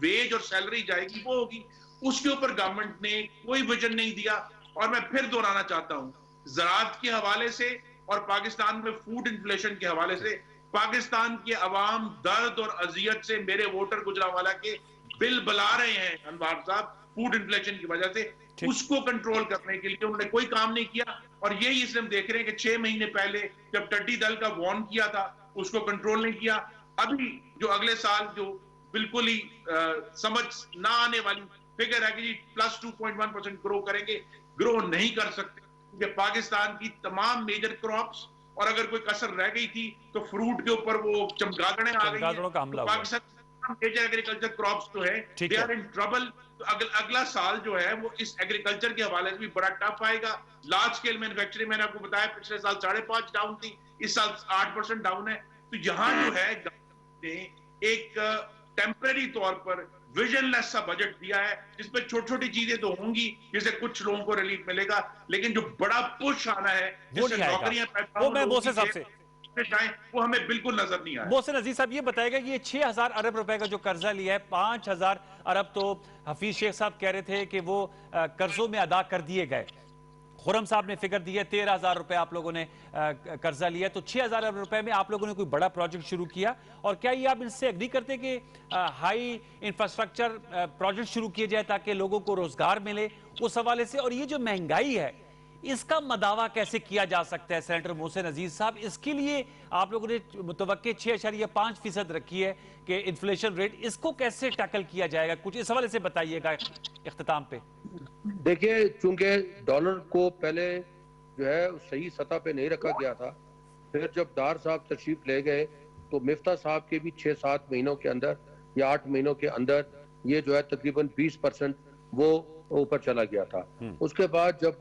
वेज और सैलरी जाएगी वो होगी। उसके ऊपर गवर्नमेंट ने कोई विजन नहीं दिया। और मैं फिर दोहराना चाहता हूं, ज़राअत के हवाले से और पाकिस्तान में फूड इन्फ्लेशन के हवाले से पाकिस्तान के अवाम दर्द और अजियत से मेरे वोटर गुजरांवाला के बिल बुला रहे हैं अनवार साहब, फूड इन्फ्लेशन की वजह से। उसको कंट्रोल करने के लिए उन्होंने कोई काम नहीं किया और यही इसलिए हम देख रहे हैं कि 6 महीने पहले जब टड्डी दल का वार्न किया था उसको कंट्रोल नहीं किया। अभी जो अगले साल जो बिल्कुल ही समझ ना आने वाली फिगर है कि जी प्लस 2.1% ग्रो करेंगे, ग्रो नहीं कर सकते क्योंकि पाकिस्तान की तमाम मेजर क्रॉप्स, और अगर कोई कसर रह गई थी तो फ्रूट के ऊपर वो चमगादड़ें आ गई हैं। तो पाकिस्तान मेजर एग्रीकल्चर क्रॉप्स जो है दे आर इन ट्रबल। तो अगला साल जो है वो इस एग्रीकल्चर के हवाले से भी बड़ा टफ आएगा। लार्ज स्केल मैन्युफैक्चरिंग मैंने आपको बताया पिछले साल 5.5 डाउन थी, इस साल 8% डाउन है। तो यहाँ जो है ने एक टेम्परेरी तौर पर विजनलेस सा बजट दिया है जिसमें छोटी छोटी चीजें तो होंगी जिससे कुछ लोगों को रिलीफ मिलेगा, लेकिन जो बड़ा पुश आना है जिससे नौकरियां पैदा वो मैं मोहसिन साहब से वो हमें बिल्कुल नजर नहीं आया। मोहसिन अजीज साहब ये बताएगा कि ये 6,000 अरब रुपए का जो कर्जा लिया है, 5,000 अरब तो हफीज शेख साहब कह रहे थे कि वो कर्जों में अदा कर दिए गए, खुरम साहब ने फिगर दी है 13,000 रुपए आप लोगों ने कर्जा लिया, तो 6,000 अरब रुपए में आप लोगों ने कोई बड़ा प्रोजेक्ट शुरू किया। और क्या ये आप इनसे एग्री करते कि हाई इंफ्रास्ट्रक्चर प्रोजेक्ट शुरू किए जाए ताकि लोगों को रोजगार मिले उस हवाले से? और ये जो महंगाई है इसका मदावा कैसे किया जा सकता है सेनेटर मोहसिन अजीज साहब? इसके लिए आप लोगों ने मुतवक्के 6.5% रखी है कि इन्फ्लेशन रेट, इसको कैसे टैकल किया जाएगा? कुछ इस हवाले से बताइएगा इख्तिताम पे। देखिए, चूंकि डॉलर को पहले जो है सही सतह पे नहीं रखा गया था, फिर जब डार साहब तशरीफ ले गए तो मिफ्ता साहब के भी 6-7 महीनों के अंदर या 8 महीनों के अंदर ये जो है तकरीबन 20% वो ऊपर चला गया था। उसके बाद जब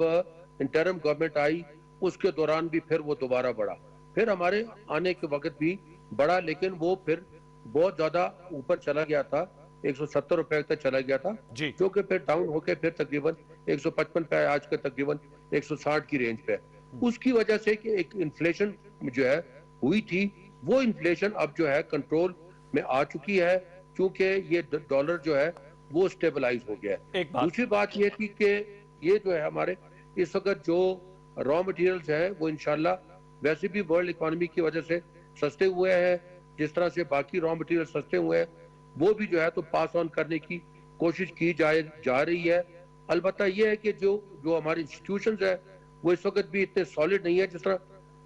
इंटरिम गवर्नमेंट आई उसके दौरान भी फिर वो दोबारा बढ़ा, फिर हमारे आने के वक्त भी बढ़ा, लेकिन वो फिर बहुत ज्यादा ऊपर चला गया था, 170 रुपए तक चला गया था, जो कि फिर डाउन होकर फिर तकरीबन 155 पे आज का तकरीबन 160 की रेंज पे। उसकी वजह से कि एक इन्फ्लेशन जो है हुई थी, वो इन्फ्लेशन अब जो है कंट्रोल में आ चुकी है क्योंकि ये डॉलर जो है वो स्टेबलाइज हो गया है। दूसरी बात ये थी कि ये जो है हमारे इस वक्त जो रॉ मटेरियल्स है वो इंशाल्लाह वैसे भी वर्ल्ड इकोनॉमी की वजह से सस्ते हुए हैं, जिस तरह से बाकी रॉ मटेरियल सस्ते हुए हैं वो भी जो है तो पास ऑन करने की कोशिश की जा रही है। अलबत्ता ये है कि जो हमारे इंस्टीट्यूशंस है वो इस वक्त भी इतने सॉलिड नहीं है, जिस तरह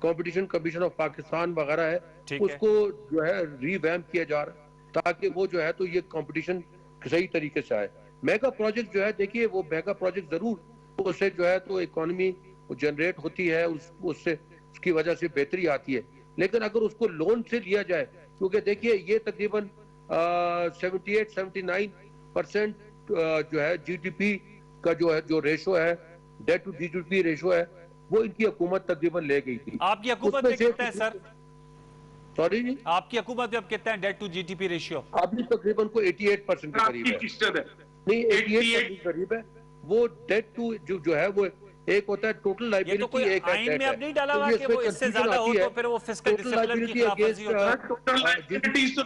कंपटीशन कमीशन ऑफ पाकिस्तान वगैरह है उसको जो है रीवैम्प किया जा रहा है ताकि वो जो है तो ये कंपटीशन सही तरीके से आए। मेगा प्रोजेक्ट जो है, देखिए वो मेगा प्रोजेक्ट जरूर उससे जो है तो इकोनॉमी जनरेट होती है, उससे उसकी वजह से बेहतरी आती है, लेकिन अगर उसको लोन से लिया जाए, क्योंकि देखिए ये तकरीबन 78-79% जो है जीडीपी का जो रेशो है, डेट टू जीडीपी रेशो है, वो इनकी हुकूमत तकरीबन ले गई थी। आपकी हुकूमत में कितना है सर? सॉरी जी, आपकी हुकूमत में अब कितना है डेट टू जीडीपी रेशियो? अभी तकरीबन को 88% के करीब है। नहीं, 88% करीब है। वो डेट टू जो है वो एक होता है टोटल लायबिलिटी, एक है आइन में अब नहीं डाला हुआ कि वो इससे ज्यादा हो तो फिर वो फिस्कल डिसिप्लिन की खिलाफवर्जी होती है। टोटल लायबिलिटीज तो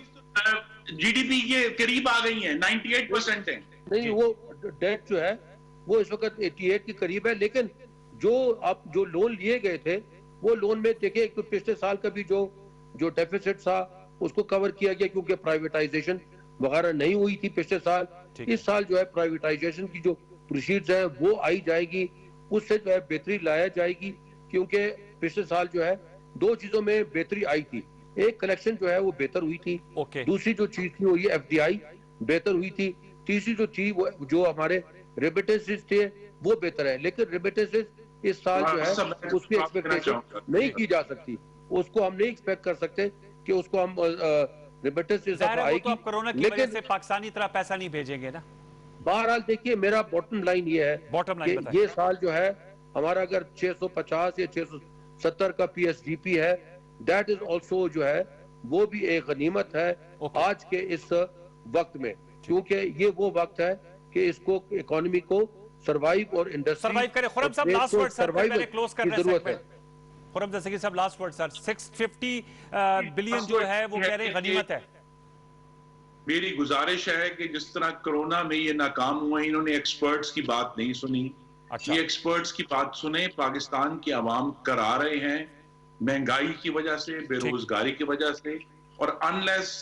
जीडीपी के करीब आ गई हैं, 98% है। नहीं, वो डेट जो है वो इस वक्त 88 के करीब है, लेकिन जो लोन लिए गए थे वो लोन में देखिए एक तो पिछले साल का भी जो डेफिसिट था उसको कवर किया गया क्योंकि प्राइवेटाइजेशन वगैरह नहीं हुई थी पिछले साल। इस साल जो है प्राइवेटाइजेशन की जो प्रोसीड्स है वो आई जाएगी, उससे जो है बेहतरी लाया जाएगी, क्योंकि पिछले साल जो है 2 चीजों में बेहतरी आई थी। एक कलेक्शन जो है वो बेहतर हुई थी, दूसरी जो चीज थी वो ये FDI बेहतर हुई थी, तीसरी जो थी वो जो हमारे रेमिटेंसेस थे वो बेहतर है। लेकिन रेमिटेंसेस इस साल जो है उसकी एक्सपेक्टेशन नहीं की जा सकती, उसको हम नहीं एक्सपेक्ट कर सकते कि उसको हम रेमिटेंसेस आएगी, कोरोना की वजह से पाकिस्तानी तरह पैसा नहीं भेजेंगे ना। बहरहाल देखिए मेरा बॉटम लाइन ये है कि ये साल जो है हमारा अगर 650 या 670 का PSDP है, दैट इज ऑल्सो जो है वो भी एक गनीमत है आज के इस वक्त में, क्योंकि ये वो वक्त है कि इसको इकोनॉमी को सर्वाइव और इंडस्ट्री सर्वाइव करे। खुरम साहब लास्ट वर्ड सर, मैंने क्लोज करना है सेगमेंट। खुरम जैसे साहब लास्ट वर्ड सर, 650 बिलियन जो है वो कह रहे हैं गनीमत है। मेरी गुजारिश है कि जिस तरह कोरोना में ये नाकाम हुए, इन्होंने एक्सपर्ट्स की बात नहीं सुनी। ये एक्सपर्ट्स की बात सुने, पाकिस्तान की आवाम करा रहे हैं महंगाई की वजह से, बेरोजगारी की वजह से, और अनलेस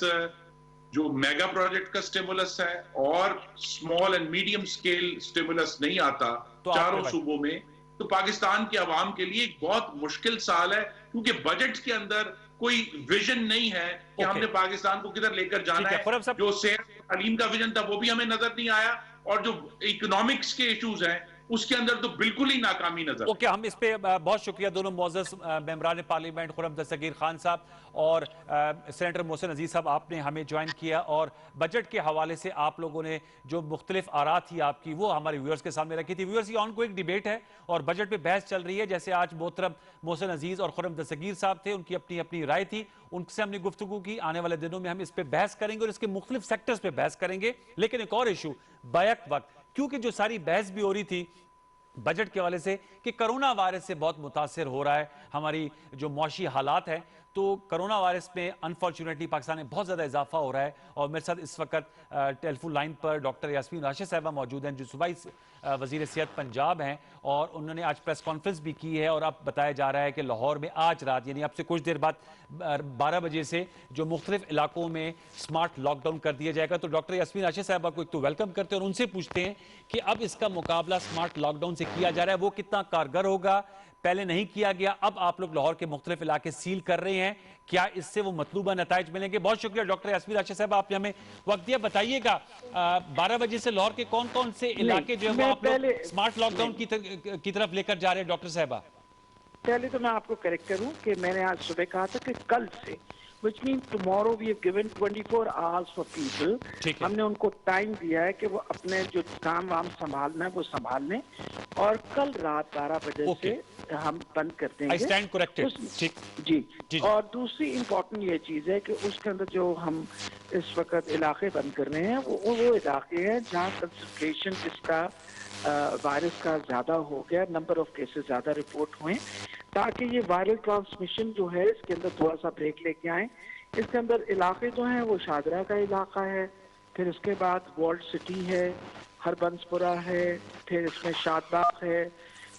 जो मेगा प्रोजेक्ट का स्टिमुलस है और small and medium scale stimulus नहीं आता चारों सूबों में, तो पाकिस्तान की आवाम के लिए एक बहुत मुश्किल साल है, क्योंकि बजट के अंदर कोई विजन नहीं है कि हमने पाकिस्तान को किधर लेकर जाना है। जो सेहत तालीम का विजन था वो भी हमें नजर नहीं आया, और जो इकोनॉमिक्स के इश्यूज हैं उसके अंदर तो बिल्कुल ही नाकामी नजर। ओके, हम इस पे बहुत शुक्रिया दोनों मोअज़्ज़ज़ मेंबरान पार्लियामेंट खुर्रम दस्तगीर खान साहब और सेनेटर मोहसिन अजीज साहब, आपने हमें ज्वाइन किया और बजट के हवाले से आप लोगों ने जो मुख्तलिफ आरा थी आपकी वो हमारे व्यूअर्स के सामने रखी थी। व्यूअर्स, ये ऑनगोइंग डिबेट है और बजट पे बहस चल रही है। जैसे आज मोहतरम मोहसिन अजीज और खुर्रम दस्तगीर साहब थे, उनकी अपनी अपनी राय थी, उनसे हमने गुफ्तगू की। आने वाले दिनों में हम इस पे बहस करेंगे और इसके मुख्तलिफ सेक्टर्स पे बहस करेंगे। लेकिन एक और इशू बैक वक्त, क्योंकि जो सारी बहस भी हो रही थी बजट के हवाले से कि कोरोना वायरस से बहुत मुतासिर हो रहा है हमारी जो मौशी हालात है, तो कोरोना वायरस में अनफॉर्चुनेटली पाकिस्तान में बहुत ज़्यादा इजाफा हो रहा है। और मेरे साथ इस वक्त टेलीफोन लाइन पर डॉक्टर यास्मीन राशिद साहिबा मौजूद हैं, जो सूबाई वज़ीर सेहत पंजाब हैं, और उन्होंने आज प्रेस कॉन्फ्रेंस भी की है। और अब बताया जा रहा है कि लाहौर में आज रात यानी अब से कुछ देर बाद 12 बजे से जो मुख्तलिफ इलाकों में स्मार्ट लॉकडाउन कर दिया जाएगा। तो डॉक्टर यास्मीन राशिद साहिबा को एक तो वेलकम करते हैं और उनसे पूछते हैं कि अब इसका मुकाबला स्मार्ट लॉकडाउन से किया जा रहा है, वो कितना कारगर होगा, पहले नहीं किया गया, अब आप लोग लाहौर के मुख्तलिफ इलाके सील कर रहे हैं, क्या इससे वो मतलूबा नताइज मिलेंगे? बहुत शुक्रिया डॉक्टर यास्मीन राशिद साहब, आपने हमें वक्त दिया। बताइएगा 12 बजे से लाहौर के कौन कौन से इलाके जो है वो आप लोग स्मार्ट लॉकडाउन की तरफ लेकर जा रहे हैं? डॉक्टर साहबा, पहले तो मैं आपको करेक्ट करूं कि मैंने आज सुबह कहा था कि कल से, which means tomorrow we have given 24 hours for people. हमने उनको टाइम दिया है कि वो अपने जो काम वाम संभालना है वो संभाल लें, और कल रात 12 बजे से हम बंद कर देंगे। I stand corrected. जी। और दूसरी इम्पोर्टेंट ये चीज़ है कि उसके अंदर जो हम इस वक्त इलाके बंद कर रहे हैं वो इलाके हैं जहाँ कंसंट्रेशन इसका वायरस का ज़्यादा हो गया, नंबर ऑफ केसेस ज़्यादा रिपोर्ट हुए, ताकि ये वायरल ट्रांसमिशन जो है इसके अंदर थोड़ा सा ब्रेक लेके आए। इसके अंदर इलाके जो हैं वो शादरा का इलाका है, फिर इसके बाद वॉल्ड सिटी है, हरबंसपुरा है, फिर इसमें शादबाग है,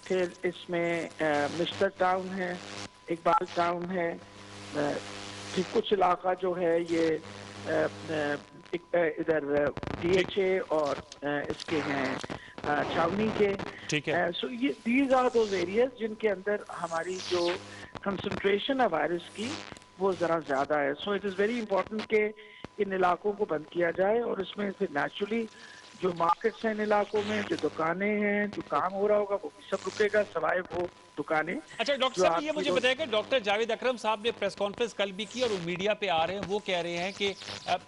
फिर इसमें मिस्टर टाउन है, इकबाल टाउन है, फिर कुछ इलाका जो है ये इधर DHA और इसके हैं छावनी के। ठीक है। सो ये दीज आर दोज एरियाज जिनके अंदर हमारी जो कंसंट्रेशन है वायरस की वो जरा ज्यादा है। So it is very important कि इन इलाकों को बंद किया जाए, और इसमें फिर नेचुरली जो मार्केट्स हैं इन इलाकों में, जो दुकानें हैं, जो काम हो रहा होगा वो भी सब रुकेगा, सवाए वो दुकानें। अच्छा डॉक्टर साहब, ये मुझे बताइएगा, डॉक्टर जावेद अकरम साहब ने प्रेस कॉन्फ्रेंस कल भी की और वो मीडिया पे आ रहे हैं, वो कह रहे हैं कि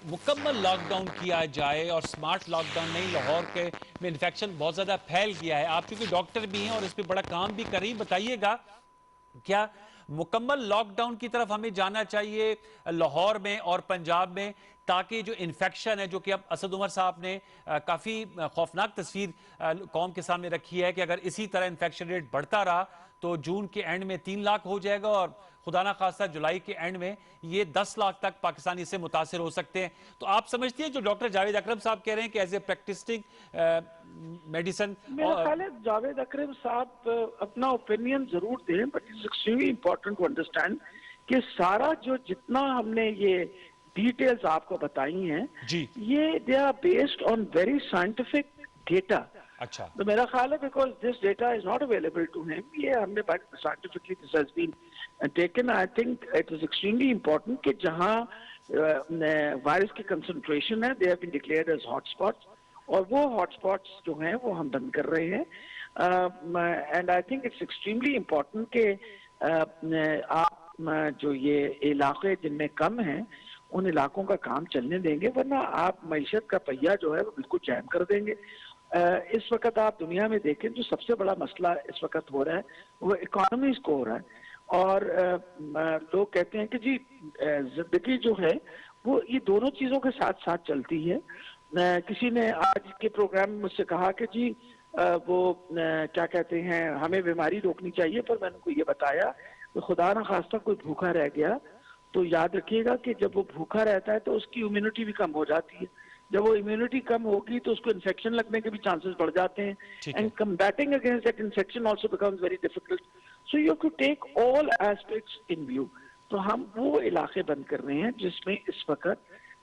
मुकम्मल लॉकडाउन किया जाए और स्मार्ट लॉकडाउन नहीं। लाहौर के में इन्फेक्शन बहुत ज़्यादा फैल गया है, आप क्योंकि डॉक्टर भी हैं और इस पर बड़ा काम भी कर रही हैं, बताइएगा क्या मुकम्मल लॉकडाउन की तरफ हमें जाना चाहिए लाहौर में और पंजाब में, ताकि जो इन्फेक्शन है, जो कि अब असद उमर साहब ने काफ़ी खौफनाक तस्वीर कौम के सामने रखी है कि अगर इसी तरह इन्फेक्शन रेट बढ़ता रहा तो जून के एंड में 3 लाख हो जाएगा और खुदा ना खास्ता जुलाई के एंड में ये 10 लाख तक पाकिस्तानी से मुतासिर हो सकते हैं। तो आप समझते हैं जो डॉक्टर जावेद अकरम साहब कह रहे हैं कि एज ए प्रैक्टिसिंग मेडिसिन, मेरा ख्याल है जावेद अकरम साहब अपना ओपिनियन जरूर दें, but it's extremely important to understand कि सारा जो जितना हमने ये डिटेल्स आपको बताई हैं, ये they are based on very scientific data. अच्छा, तो मेरा ख्याल है because this data is not available to him, ये हमने scientifically this has been taken, I think it is extremely important कि जहां वायरस की कंसंट्रेशन है they have been declared as hotspots, और वो हॉटस्पॉट्स जो हैं वो हम बंद कर रहे हैं। And I think it's extremely important कि आप जो ये इलाके जिनमें कम हैं उन इलाकों का काम चलने देंगे, वरना आप मईशत का पहिया जो है वो बिल्कुल जैम कर देंगे। इस वक्त आप दुनिया में देखें जो सबसे बड़ा मसला इस वक्त हो रहा है वो इकोनॉमीज को हो रहा है, और लोग कहते हैं कि जी जिंदगी जो है वो ये दोनों चीजों के साथ साथ चलती है। किसी ने आज के प्रोग्राम में मुझसे कहा कि जी वो क्या कहते हैं हमें बीमारी रोकनी चाहिए, पर मैंने उनको ये बताया कि खुदा ना खास्ता कोई भूखा रह गया तो याद रखिएगा कि जब वो भूखा रहता है तो उसकी इम्यूनिटी भी कम हो जाती है, जब वो इम्यूनिटी कम होगी तो उसको इन्फेक्शन लगने के भी चांसेस बढ़ जाते हैं, and combating against that infection also becomes very difficult, so you have to take all aspects in view. तो हम वो इलाके बंद कर रहे हैं जिसमें इस वक्त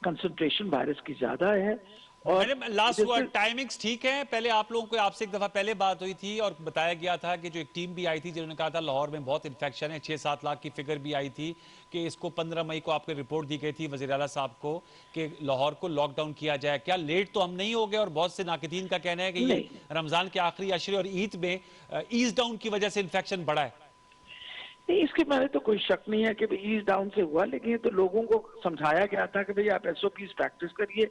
कंसंट्रेशन वायरस की ज्यादा है। और लास्ट वर्ड टाइमिंग्स ठीक है, पहले आप लोगों को आपसे एक दफा पहले बात हुई थी और बताया गया था कि जो एक टीम भी आई थी जिन्होंने कहा था लाहौर में बहुत इन्फेक्शन है, 6-7 लाख की फिगर भी आई थी कि इसको 15 मई को आपको रिपोर्ट दी गई थी वज़ीर आला साहब को कि लाहौर को लॉकडाउन किया जाए। क्या लेट तो हम नहीं हो गए? और बहुत से नाकिदीन का कहना है कि ये रमजान के आखिरी अशरे और ईद में ईज डाउन की वजह से इन्फेक्शन बढ़ा है। नहीं, इसके बारे तो कोई शक नहीं है कि भाई ईज डाउन से हुआ, लेकिन ये तो लोगों को समझाया गया था कि भाई आप एसओपीज प्रैक्टिस करिए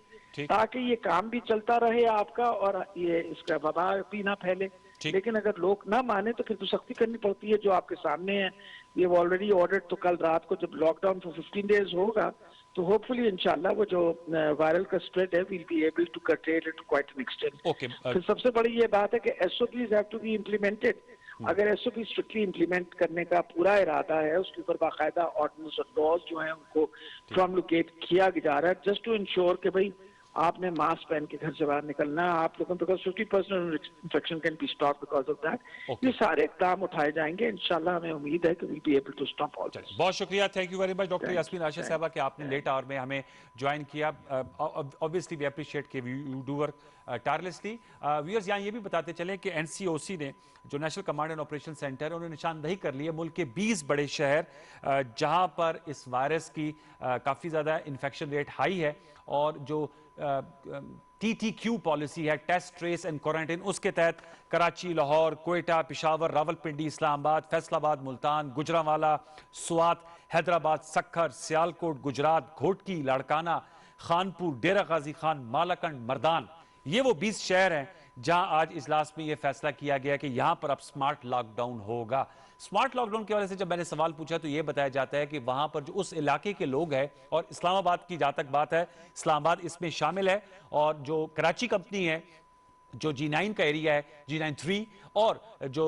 ताकि ये काम भी चलता रहे आपका और ये इसका वबा भी ना फैले। लेकिन अगर लोग ना माने तो फिर तो सख्ती करनी पड़ती है जो आपके सामने है। ये ऑलरेडी ऑर्डर, तो कल रात को जब लॉकडाउन फॉर 15 डेज होगा तो होपफुली इंशाल्लाह वो जो वायरल का स्प्रेड है will be able to contain it to quite an extent. फिर सबसे बड़ी ये बात है कि SOPs have to be implemented. अगर एसओपी स्ट्रिक्टली इम्प्लीमेंट करने का पूरा इरादा है, उसके ऊपर बाकायदा ऑर्डिनेंस और लॉज जो है उनको प्रोमलगेट किया जा रहा है जस्ट टू इंश्योर कि भाई आपने मास्क पहन के घर से बाहर निकलना है, आप लोगों because 50% infection can be stop because of that. ये सारे इक़दाम उठाए जाएंगे, इंशाल्लाह हमें उम्मीद है कि will be able to stop all this. बहुत शुक्रिया, thank you very much doctor Yasmeen Rashid साहबा कि आपने लेट आवर में हमें ज्वाइन किया। ऑब्वियसली वी अप्रिशिएट कि you do work tirelessly. Viewers यहाँ ये भी बताते चले कि एनसीओसी ने जो national command and operation centre है उन्होंने निशानदही कर ली है मुल्क के 20 बड़े शहर जहाँ पर इस वायरस की काफ़ी ज़्यादा इन्फेक्शन रेट हाई है, और जो TTQ पॉलिसी है, टेस्ट ट्रेस एंड क्वारंटाइन, उसके तहत कराची, लाहौर, कोयटा, पेशावर, रावलपिंडी, इस्लामाबाद, फैसलाबाद, मुल्तान, गुजरांवाला, स्वात, हैदराबाद, सक्खर, सियालकोट, गुजरात, घोटकी, लाड़काना, खानपुर, डेरा गाजी खान, मालाकंड, मर्दान, ये वो 20 शहर हैं जहां आज इजलास में यह फैसला किया गया कि यहां पर अब स्मार्ट लॉकडाउन होगा। स्मार्ट लॉकडाउन की वजह से जब मैंने सवाल पूछा तो यह बताया जाता है कि वहां पर जो उस इलाके के लोग हैं, और इस्लामाबाद की जहां तक बात है इस्लामाबाद इसमें शामिल है, और जो कराची कंपनी है जो G9 का एरिया है, G9-3, और जो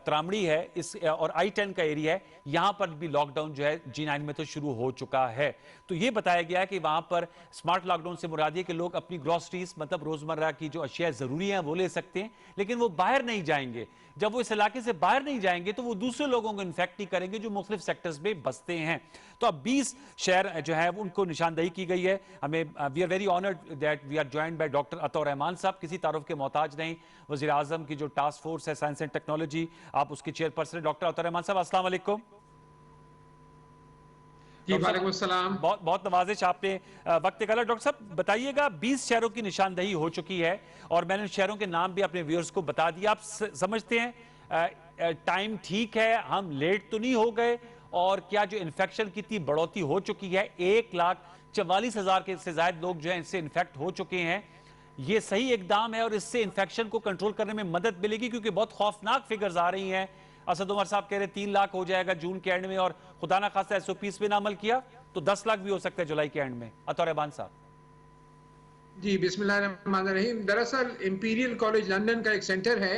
त्रामड़ी है इस और I-10 का एरिया है, यहां पर भी लॉकडाउन जो है G9 में तो शुरू हो चुका है। तो ये बताया गया है कि वहां पर स्मार्ट लॉकडाउन से मुराद है कि लोग अपनी ग्रोसरीज, मतलब रोजमर्रा की जो अशिया जरूरी हैं वो ले सकते हैं, लेकिन वो बाहर नहीं जाएंगे। जब वो इस इलाके से बाहर नहीं जाएंगे तो वो दूसरे लोगों को इन्फेक्ट नहीं करेंगे जो मुख्तलिफ सेक्टर्स में बसते हैं। तो अब 20 शहर जो है उनको निशानदही की गई है। हमें we are very honoured that we are joined by doctor Ataur Rahman साहब, किसी तारुफ के मोहताज नहीं, वज़ीर आज़म की जो टास्क फोर्स है साइंस एंड टेक्नोलॉजी, आप उसके चेयरपर्सन डॉक्टर अतौर रहमान साहब, अस्सलाम वालेकुम। जी वालेकुम सलाम। बहुत बहुत नवाजिश, आपने वक्त निकाला। डॉक्टर साहब बताइएगा, 20 शहरों की निशानदही हो चुकी है और मैंने शहरों के नाम भी अपने व्यूअर्स को बता दिया। आप समझते हैं टाइम ठीक है, हम लेट तो नहीं हो गए, और क्या जो इन्फेक्शन की इतनी बढ़ोतरी हो चुकी है, 1,44,000 के से ज्यादा लोग जो है इससे इन्फेक्ट हो चुके हैं, ये सही इकदाम है और इससे इन्फेक्शन को कंट्रोल करने में मदद मिलेगी? क्योंकि बहुत खौफनाक फिगर्स आ रही हैं। असद उमर साहब कह रहे 3 लाख हो जाएगा जून के एंड में, और खुदा ना खास्ता एसओपीज पे ना अमल किया तो 10 लाख भी हो सकता है जुलाई के एंड में। अतौर रहमान साहब। जी बिस्मिल्लाहिर्रहमानिर्रहीम। दरअसल इंपीरियल कॉलेज लंदन का एक सेंटर है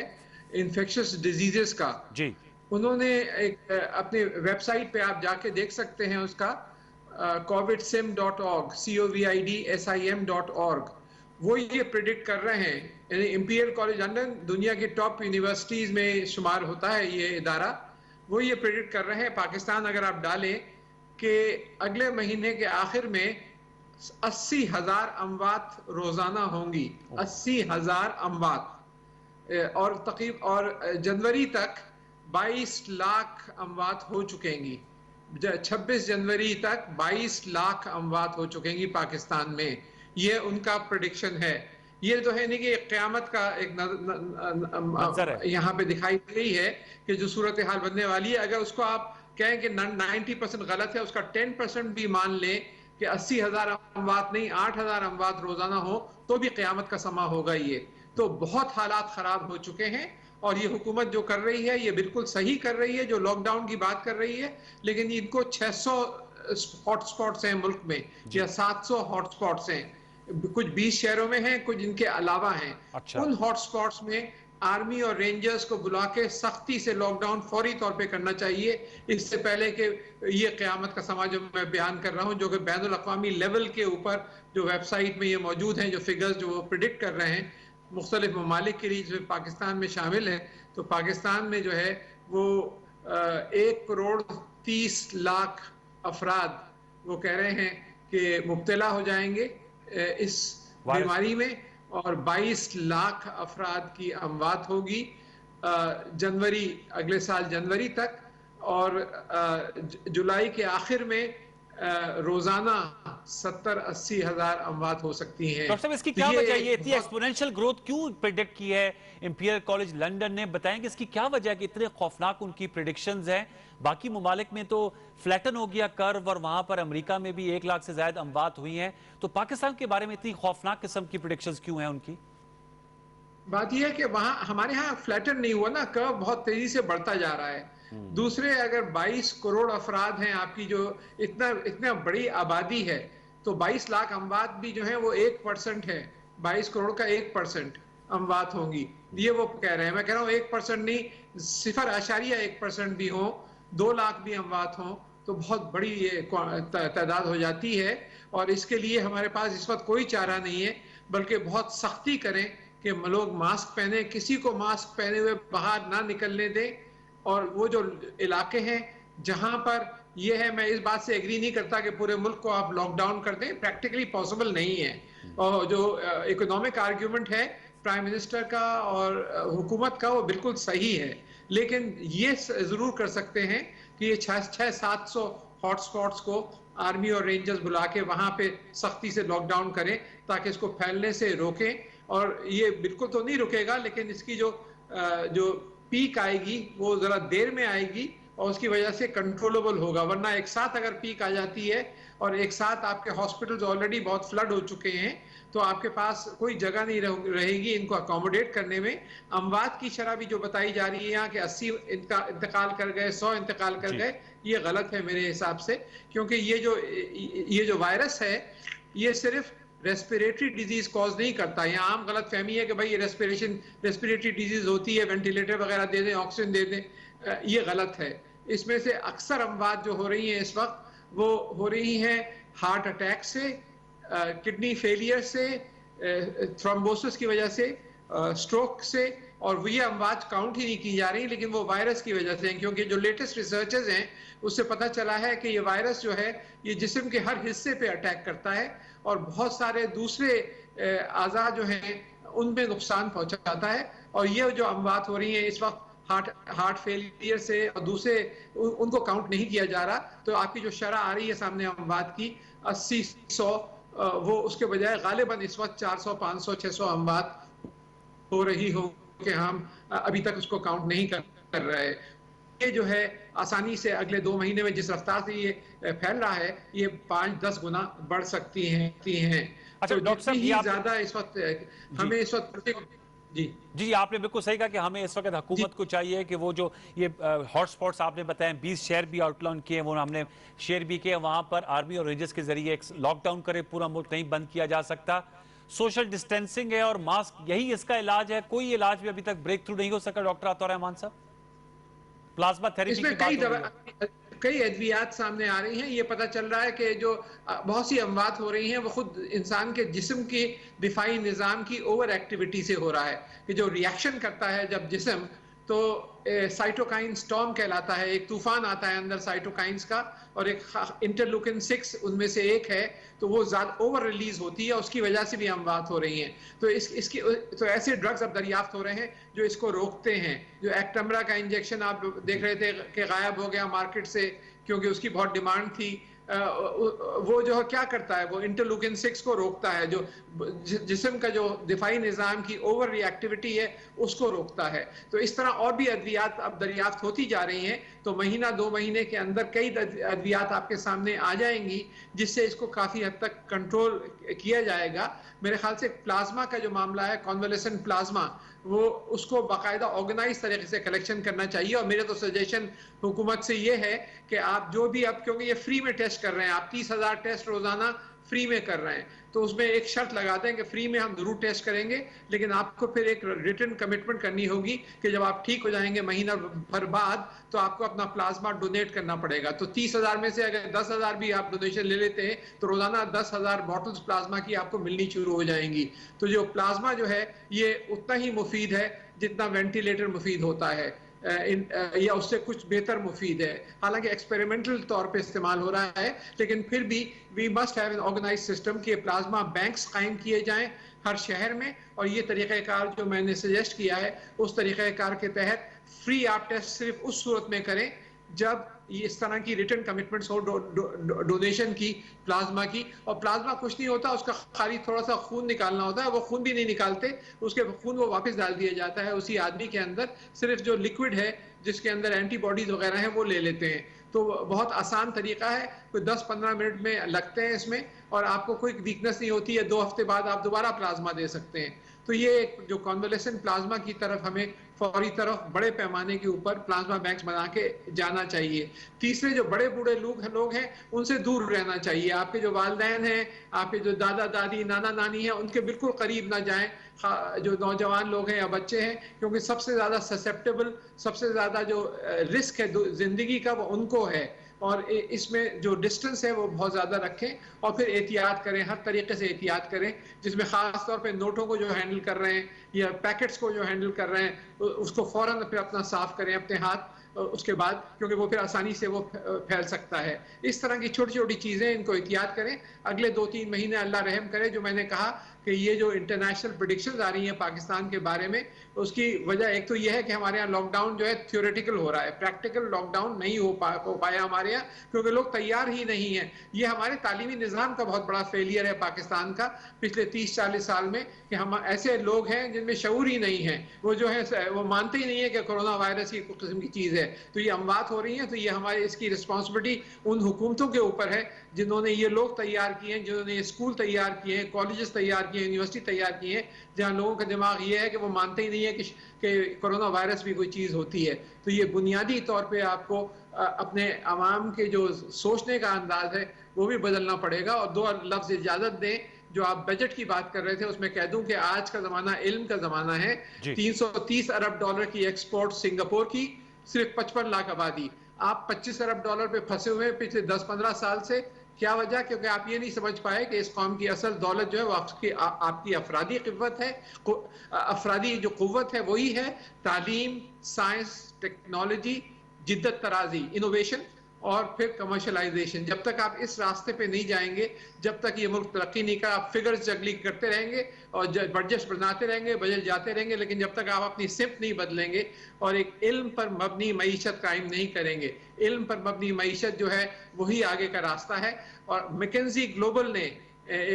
इन्फेक्शियस डिजीजेस का, जी, उन्होंने एक अपने वेबसाइट पे आप जाके देख सकते हैं उसका covidsim.org covidsim.org। वो ये प्रिडिक्ट कर रहे हैं, यानी इंपीरियल कॉलेज लंदन दुनिया की टॉप यूनिवर्सिटीज में शुमार होता है ये इदारा, वो ये प्रिडिक्ट कर रहे हैं पाकिस्तान अगर आप डालें कि अगले महीने के आखिर में 80,000 अमवात रोजाना होंगी। 80,000 अमवात, और जनवरी तक 22 लाख अमवात हो चुकेंगी। 26 जनवरी तक 22 लाख अमवात हो चुकेंगी पाकिस्तान में, ये उनका प्रेडिक्शन है। ये तो है नहीं कि क़यामत का एक यहाँ पे दिखाई दे रही है कि जो सूरत हाल बनने वाली है, अगर उसको आप कहें कि 90% गलत है, उसका 10% भी मान लें कि 80,000 अमवात नहीं 8,000 अमवात रोजाना हो, तो भी क़यामत का समा होगा। ये तो बहुत हालात ख़राब हो चुके हैं और ये हुकूमत जो कर रही है ये बिल्कुल सही कर रही है, जो लॉकडाउन की बात कर रही है, लेकिन इनको 600 हॉटस्पॉट्स हैं मुल्क में या 700 हॉटस्पॉट्स हैं, कुछ 20 शहरों में हैं, कुछ इनके अलावा हैं। अच्छा। उन हॉटस्पॉट्स में आर्मी और रेंजर्स को बुला के सख्ती से लॉकडाउन फौरी तौर पे करना चाहिए, इससे पहले कि ये क़यामत का समा जो मैं बयान कर रहा हूँ, जो कि बैनुल अक़वामी लेवल के ऊपर जो वेबसाइट में ये मौजूद हैं, जो फिगर्स जो वो प्रिडिक्ट कर रहे हैं मुख्तलिफ ममालिक के लिए, जो पाकिस्तान में शामिल है, तो पाकिस्तान में जो है वो 1,30,00,000 अफराद वो कह रहे हैं कि मुब्तला हो जाएंगे इस बीमारी में और 22 लाख अफराद की अमवात होगी जनवरी, अगले साल जनवरी तक, और जुलाई के आखिर में रोजाना 70-80 हजार अमवात हो सकती हैं। डॉक्टर साहब, इसकी क्या वजह है? ये इतनी एक्सपोनेंशियल ग्रोथ क्यों प्रेडिक्ट की है इंपीरियल कॉलेज लंदन ने? बताएंगे इसकी क्या वजह है कि इतने खौफनाक उनकी प्रेडिक्शंस हैं? बाकी ममालिक में तो फ्लैटन हो गया कर्व और वहां पर अमेरिका में भी 1 लाख से ज्यादा अमवात हुई हैं, तो पाकिस्तान के बारे में इतनी खौफनाक किस्म की प्रेडिक्शंस क्यों हैं उनकी? बात यह है कि वहां हमारे यहाँ फ्लैटन नहीं हुआ ना, कर्व बहुत तेजी से बढ़ता जा रहा है। दूसरे, अगर 22 करोड़ अफराद हैं आपकी, जो इतना बड़ी आबादी है, तो 22 लाख अमवात भी जो है वो 1% है। 22 करोड़ का 1% अमवात होंगी, ये वो कह रहे हैं। मैं कह रहा हूँ 1% नहीं, 0.1% भी हो, 2 लाख भी अमवात हो, तो बहुत बड़ी ये तादाद हो जाती है। और इसके लिए हमारे पास इस वक्त कोई चारा नहीं है, बल्कि बहुत सख्ती करें कि लोग मास्क पहने, किसी को मास्क पहने हुए बाहर ना निकलने दें। और वो जो इलाके हैं जहां पर ये है, मैं इस बात से एग्री नहीं करता कि पूरे मुल्क को आप लॉकडाउन कर दें, प्रैक्टिकली पॉसिबल नहीं है। और जो इकोनॉमिक आर्ग्यूमेंट है प्राइम मिनिस्टर का और हुकूमत का, वो बिल्कुल सही है, लेकिन ये जरूर कर सकते हैं कि ये 600-700 हॉटस्पॉट्स को आर्मी और रेंजर्स बुला के वहां पे सख्ती से लॉकडाउन करें, ताकि इसको फैलने से रोकें। और ये बिल्कुल तो नहीं रुकेगा, लेकिन इसकी जो पीक आएगी वो जरा देर में आएगी और उसकी वजह से कंट्रोलेबल होगा। वरना एक साथ अगर पीक आ जाती है और एक साथ आपके हॉस्पिटल्स ऑलरेडी बहुत फ्लड हो चुके हैं, तो आपके पास कोई जगह नहीं रहेगी इनको अकोमोडेट करने में। अमवात की शरह भी जो बताई जा रही है यहाँ के 80 इंतकाल कर गए, 100 इंतकाल कर गए, ये गलत है मेरे हिसाब से, क्योंकि ये जो वायरस है ये सिर्फ रेस्पिरेटरी डिजीज कॉज नहीं करता। यहाँ आम गलत फहमी है कि भाई ये रेस्पिरेटरी डिजीज होती है, वेंटिलेटर वगैरह दे दें, ऑक्सीजन दे दें, ये गलत है। इसमें से अक्सर अमवात जो हो रही हैं इस वक्त, वो हो रही हैं हार्ट अटैक से, किडनी फेलियर से, थ्रोम्बोसिस की वजह से, स्ट्रोक से, और ये अमवात काउंट ही नहीं की जा रही, लेकिन वो वायरस की वजह से हैं। क्योंकि जो लेटेस्ट रिसर्चेस हैं उससे पता चला है कि ये वायरस जो है ये जिस्म के हर हिस्से पे अटैक करता है और बहुत सारे दूसरे आज़ा जो हैं उनमें नुकसान पहुंचाता है। और ये जो अमवात हो रही हैं इस वक्त हार्ट फेलियर से और दूसरे, उनको काउंट नहीं किया जा रहा। तो आपकी जो शरह आ रही है सामने अमवात की 80-100, वो उसके बजाय गालिबन इस वक्त 400, 500, 600 अमवात हो रही हो कि हम अभी तक उसको काउंट नहीं कर रहे। ये जो है आसानी से अगले 2 महीने में जिस रफ्तार से ये फैल रहा है, ये 5-10 गुना बढ़ सकती हैं। अच्छा तो डॉक्टर साहब, ज्यादा इस वक्त हमें इस वक्त जी आपने बिल्कुल सही कहा कि हमें इस वक्त हुकूमत को चाहिए कि वो जो ये हॉटस्पॉट्स आपने बताए, 20 शहर भी आउटलाइन किए, वो हमने शेयर भी किए, वहां पर आर्मी और रेंजर्स के जरिए एक लॉकडाउन करे, पूरा मुल्क नहीं बंद किया जा सकता। सोशल डिस्टेंसिंग है और मास्क, यही इसका इलाज है। कोई इलाज भी अभी तक ब्रेक थ्रू नहीं हो सका। डॉक्टर अता रहमान साहब, प्लाज्मा थेरेपी की बात, कई अद्वियात सामने आ रही हैं। ये पता चल रहा है कि जो बहुत सी अमवात हो रही हैं वो खुद इंसान के जिस्म के दिफाई निज़ाम की ओवर एक्टिविटी से हो रहा है, कि जो रिएक्शन करता है जब जिस्म, तो साइटोकाइन स्टॉर्म कहलाता है, एक तूफान आता है अंदर साइटोकाइंस का, और एक इंटरलूकिन 6 उनमें से एक है, तो वो ज़्यादा ओवर रिलीज होती है, उसकी वजह से भी अमवात हो रही हैं। तो इसकी तो ऐसे ड्रग्स अब दरियाफ्त हो रहे हैं जो इसको रोकते हैं। जो एक्टमरा का इंजेक्शन आप देख रहे थे कि गायब हो गया मार्केट से क्योंकि उसकी बहुत डिमांड थी, वो जो है क्या करता है, वो इंटरलूकिन 6 को रोकता है, जो जिस्म का जो दिफाई निज़ाम की ओवर रिएक्टिविटी है उसको रोकता है। तो इस तरह और भी अद्वियात अब दरियाफ्त होती जा रही हैं, तो महीना 2 महीने के अंदर कई अद्वियात आपके सामने आ जाएंगी जिससे इसको काफ़ी हद तक कंट्रोल किया जाएगा। मेरे ख्याल से प्लाज्मा का जो मामला है, कॉन्वलेसेंट प्लाज्मा, वो उसको बाकायदा ऑर्गेनाइज तरीके से कलेक्शन करना चाहिए। और मेरा तो सजेशन हुकूमत से ये है कि आप जो भी, अब क्योंकि ये फ्री में टेस्ट कर रहे हैं, आप 30,000 टेस्ट रोजाना फ्री में कर रहे हैं, तो उसमें एक शर्त लगा दें कि फ्री में हम जरूर टेस्ट करेंगे, लेकिन आपको फिर एक रिटन कमिटमेंट करनी होगी कि जब आप ठीक हो जाएंगे महीना भर बाद, तो आपको अपना प्लाज्मा डोनेट करना पड़ेगा। तो 30,000 में से अगर 10,000 भी आप डोनेशन ले लेते हैं तो रोजाना 10,000 बॉटल्स प्लाज्मा की आपको मिलनी शुरू हो जाएंगी। तो जो प्लाज्मा जो है ये उतना ही मुफीद है जितना वेंटिलेटर मुफीद होता है, या उससे कुछ बेहतर मुफीद है। हालांकि एक्सपेरिमेंटल तौर पे इस्तेमाल हो रहा है, लेकिन फिर भी we must have an organised system कि प्लाज्मा बैंक्स कायम किए जाएं हर शहर में, और ये तरीक़ाकार जो मैंने सजेस्ट किया है उस तरीक़ाकार के तहत फ्री आप टेस्ट सिर्फ उस सूरत में करें जब ये इस तरह की रिटर्न कमिटमेंट्स हो डोनेशन की, प्लाज्मा की। और प्लाज्मा कुछ नहीं होता, उसका खाली थोड़ा सा खून निकालना होता है, वो खून भी नहीं निकालते, उसके खून वो वापस डाल दिया जाता है उसी आदमी के अंदर, सिर्फ जो लिक्विड है जिसके अंदर एंटीबॉडीज वगैरह हैं वो ले लेते हैं। तो बहुत आसान तरीका है, कोई 10-15 मिनट में लगते हैं इसमें, और आपको कोई वीकनेस नहीं होती है, 2 हफ्ते बाद आप दोबारा प्लाज्मा दे सकते हैं। तो ये एक जो कॉन्वलेसेंट प्लाज्मा की तरफ हमें फौरी तरफ बड़े पैमाने के ऊपर प्लाज्मा बैंक्स बना के जाना चाहिए। तीसरे जो बड़े बूढ़े लोग हैं उनसे दूर रहना चाहिए। आपके जो वालिदैन हैं, आपके जो दादा दादी नाना नानी हैं, उनके बिल्कुल करीब ना जाएं, जो नौजवान लोग हैं या बच्चे हैं, क्योंकि सबसे ज़्यादा ससेप्टेबल, सबसे ज़्यादा जो रिस्क है ज़िंदगी का वो उनको है। और इसमें जो डिस्टेंस है वो बहुत ज़्यादा रखें, और फिर एहतियात करें, हर तरीके से एहतियात करें, जिसमें ख़ास तौर पे नोटों को जो हैंडल कर रहे हैं या पैकेट्स को जो हैंडल कर रहे हैं उसको फ़ौरन फिर अपना साफ़ करें अपने हाथ उसके बाद, क्योंकि वो फिर आसानी से वो फैल सकता है। इस तरह की छोटी छोटी चीज़ें, इनको एहतियात करें। अगले 2-3 महीने अल्लाह रहम करे, जो मैंने कहा कि ये जो इंटरनेशनल प्रेडिक्शंस आ रही हैं पाकिस्तान के बारे में, उसकी वजह एक तो ये है कि हमारे यहाँ लॉकडाउन जो है थ्योरेटिकल हो रहा है, प्रैक्टिकल लॉकडाउन नहीं हो पाया हमारे यहाँ, क्योंकि लोग तैयार ही नहीं हैं। ये हमारे तालीमी निज़ाम का बहुत बड़ा फेलियर है पाकिस्तान का पिछले 30-40 साल में, कि हम ऐसे लोग हैं जिनमें शऊर ही नहीं है, वो जो है वो मानते ही नहीं है कि कोरोना वायरस ही कुछ किस्म की चीज़ है। तो ये अमवात हो रही हैं, तो ये हमारी इसकी रिस्पॉन्सिबिलिटी उन हुकूमतों के ऊपर है जिन्होंने ये लोग तैयार किए हैं, जिन्होंने ये स्कूल तैयार किए हैं, कॉलेजेस तैयार किए हैं, यूनिवर्सिटी तैयार किए हैं, जहाँ लोगों का दिमाग ये है कि वो मानते ही नहीं है कि कोरोना वायरस भी कोई चीज़ होती है। तो ये बुनियादी तौर पे आपको अपने आवाम के जो सोचने का अंदाज है वो भी बदलना पड़ेगा। और 2 लफ्ज़ इजाज़त दें, जो आप बजट की बात कर रहे थे उसमें कह दूं कि आज का ज़माना इल्म का ज़माना है। 330 अरब डॉलर की एक्सपोर्ट सिंगापुर की, सिर्फ 55 लाख आबादी, आप 25 अरब डॉलर पे फंसे हुए हैं पिछले 10-15 साल से। क्या वजह? क्योंकि आप ये नहीं समझ पाए कि इस कौम की असल दौलत जो है वो आपकी अफरादी क़ुव्वत है। अफरादी जो क़ुव्वत है वही है तालीम, साइंस, टेक्नोलॉजी, जिद्दत तराजी, इनोवेशन और फिर कमर्शलाइजेशन। जब तक आप इस रास्ते पे नहीं जाएंगे, जब तक ये मुल्क तरक्की नहीं कर, आप फिगर्स जगली करते रहेंगे और बजट बनाते रहेंगे, बजट जाते रहेंगे, लेकिन जब तक आप अपनी सिमत नहीं बदलेंगे और एक इल्म पर मबनी मईशत कायम नहीं करेंगे, इल्म पर मबनी मईशत जो है वही आगे का रास्ता है। और मैकेंजी ग्लोबल ने,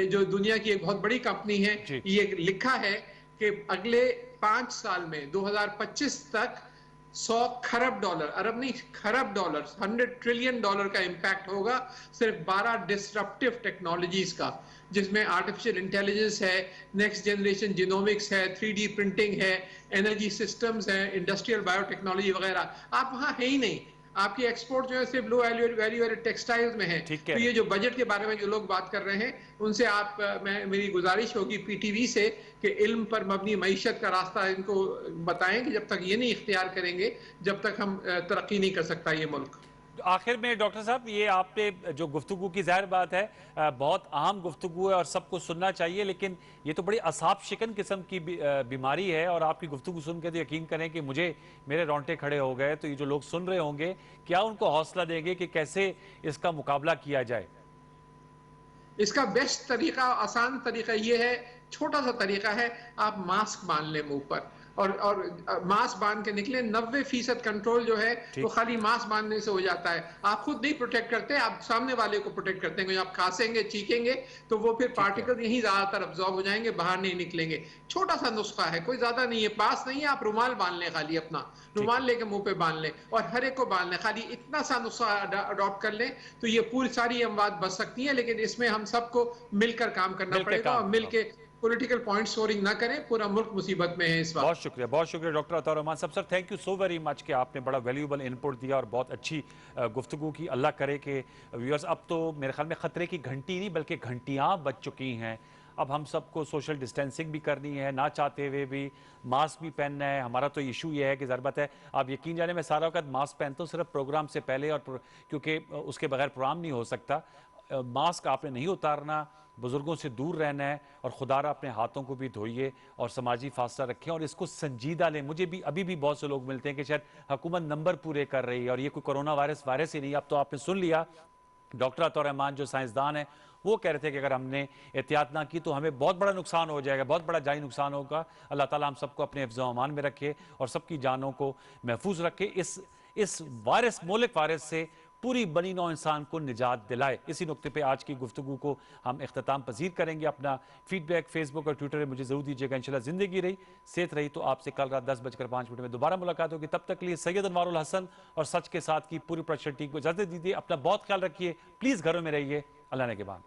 जो दुनिया की एक बहुत बड़ी कंपनी है, ये लिखा है कि अगले 5 साल में 2025 तक 100 खरब डॉलर, अरब नहीं खरब डॉलर, 100 ट्रिलियन डॉलर का इम्पैक्ट होगा सिर्फ 12 डिस्ट्रप्टिव टेक्नोलॉजीज का, जिसमें आर्टिफिशियल इंटेलिजेंस है, नेक्स्ट जनरेशन जिनोमिक्स है, 3D प्रिंटिंग है, एनर्जी सिस्टम्स है, इंडस्ट्रियल बायोटेक्नोलॉजी वगैरह। आप वहाँ है ही नहीं, आपकी एक्सपोर्ट जो है सिर्फ लो वैल्यू एडेड टेक्सटाइल्स में है। तो ये जो बजट के बारे में जो लोग बात कर रहे हैं उनसे मेरी गुजारिश होगी PTV से कि इल्म पर मबनी मईशत का रास्ता इनको बताएं कि जब तक ये नहीं इख्तियार करेंगे जब तक हम तरक्की नहीं कर सकता ये मुल्क। आखिर में डॉक्टर साहब, ये आपने जो गुफ्तगू की जाहिर बात है बहुत अहम गुफ्तगू है और सबको सुनना चाहिए, लेकिन ये तो बड़ी असाब शिकन किस्म की बीमारी है और आपकी गुफ्तगू सुन के तो यकीन करें कि मेरे रोंगटे खड़े हो गए। तो ये जो लोग सुन रहे होंगे, क्या उनको हौसला देंगे कि कैसे इसका मुकाबला किया जाए? इसका बेस्ट तरीका, आसान तरीका ये है, छोटा सा तरीका है, आप मास्क बांध लें मुंह पर और मास्क बांध के निकले। 90% कंट्रोल जो है वो खाली मास्क बांधने से हो जाता है। आप खुद नहीं प्रोटेक्ट करते, आप सामने वाले को प्रोटेक्ट करते हैं। आप खांसेंगे, चीखेंगे तो वो फिर पार्टिकल यहीं ज्यादातर अब्जॉर्ब हो जाएंगे, बाहर नहीं निकलेंगे। छोटा सा नुस्खा है, कोई ज्यादा नहीं है, पास नहीं है। आप रुमाल बांध लें, खाली अपना रुमाल लेके मुंह पे बांध लें और हर एक को बांध लें। खाली इतना सा नुस्खा अडॉप्ट कर लें तो ये पूरी सारी अमवात बच सकती है। लेकिन इसमें हम सबको मिलकर काम करना पड़ेगा और मिलकर पॉलिटिकल पॉइंट स्कोरिंग ना करें। पूरा मुल्क मुसीबत में है इस वक्त। बहुत शुक्रिया डॉक्टर अताउर रहमान साहब। Sir, thank you so very much कि आपने बड़ा वैल्यूएबल इनपुट दिया और बहुत अच्छी गुफ्तगू की। अल्लाह करे कि व्यूअर्स, अब तो मेरे ख्याल में खतरे की घंटी नहीं बल्कि घंटियां बज चुकी हैं। अब हम सबको सोशल डिस्टेंसिंग भी करनी है, ना चाहते हुए भी मास्क भी पहनना है। हमारा तो इशू ये है कि ज़रूरत है, आप यकीन जाने मैं सारा वक्त मास्क पहनता हूँ सिर्फ प्रोग्राम से पहले, और क्योंकि उसके बगैर प्रोग्राम नहीं हो सकता। मास्क आपने नहीं उतारना, बुजुर्गों से दूर रहना है और खुदारा अपने हाथों को भी धोइए और समाजी फासला रखें और इसको संजीदा लें। मुझे भी अभी भी बहुत से लोग मिलते हैं कि शायद हुकूमत नंबर पूरे कर रही है और ये कोई कोरोना वायरस ही नहीं। अब तो आपने सुन लिया, डॉक्टर अताउर रहमान जो साइंसदान है वो कह रहे थे कि अगर हमने एहतियात ना की तो हमें बहुत बड़ा नुकसान हो जाएगा, बहुत बड़ा जानी नुकसान होगा। अल्लाह ताला हम सबको अपने हिफ्ज़ व अमान में रखे और सबकी जानों को महफूज रखे। इस वायरस, मोहलिक वायरस से पूरी बनी नौ इंसान को निजात दिलाए। इसी नुक्ते पे आज की गुफ्तगू को हम इख्तिताम पजीर करेंगे। अपना फीडबैक फेसबुक और ट्विटर में मुझे जरूर दीजिएगा। इंशाल्लाह जिंदगी रही, सेहत रही तो आपसे कल रात 10:05 में दोबारा मुलाकात होगी। तब तक के लिए सैयद अनवारुल हसन और सच के साथ की पूरी प्रोडक्शन टीम को इजाजत दीजिए। अपना बहुत ख्याल रखिए, प्लीज घरों में रहिए। अल्लाह ने के बाद।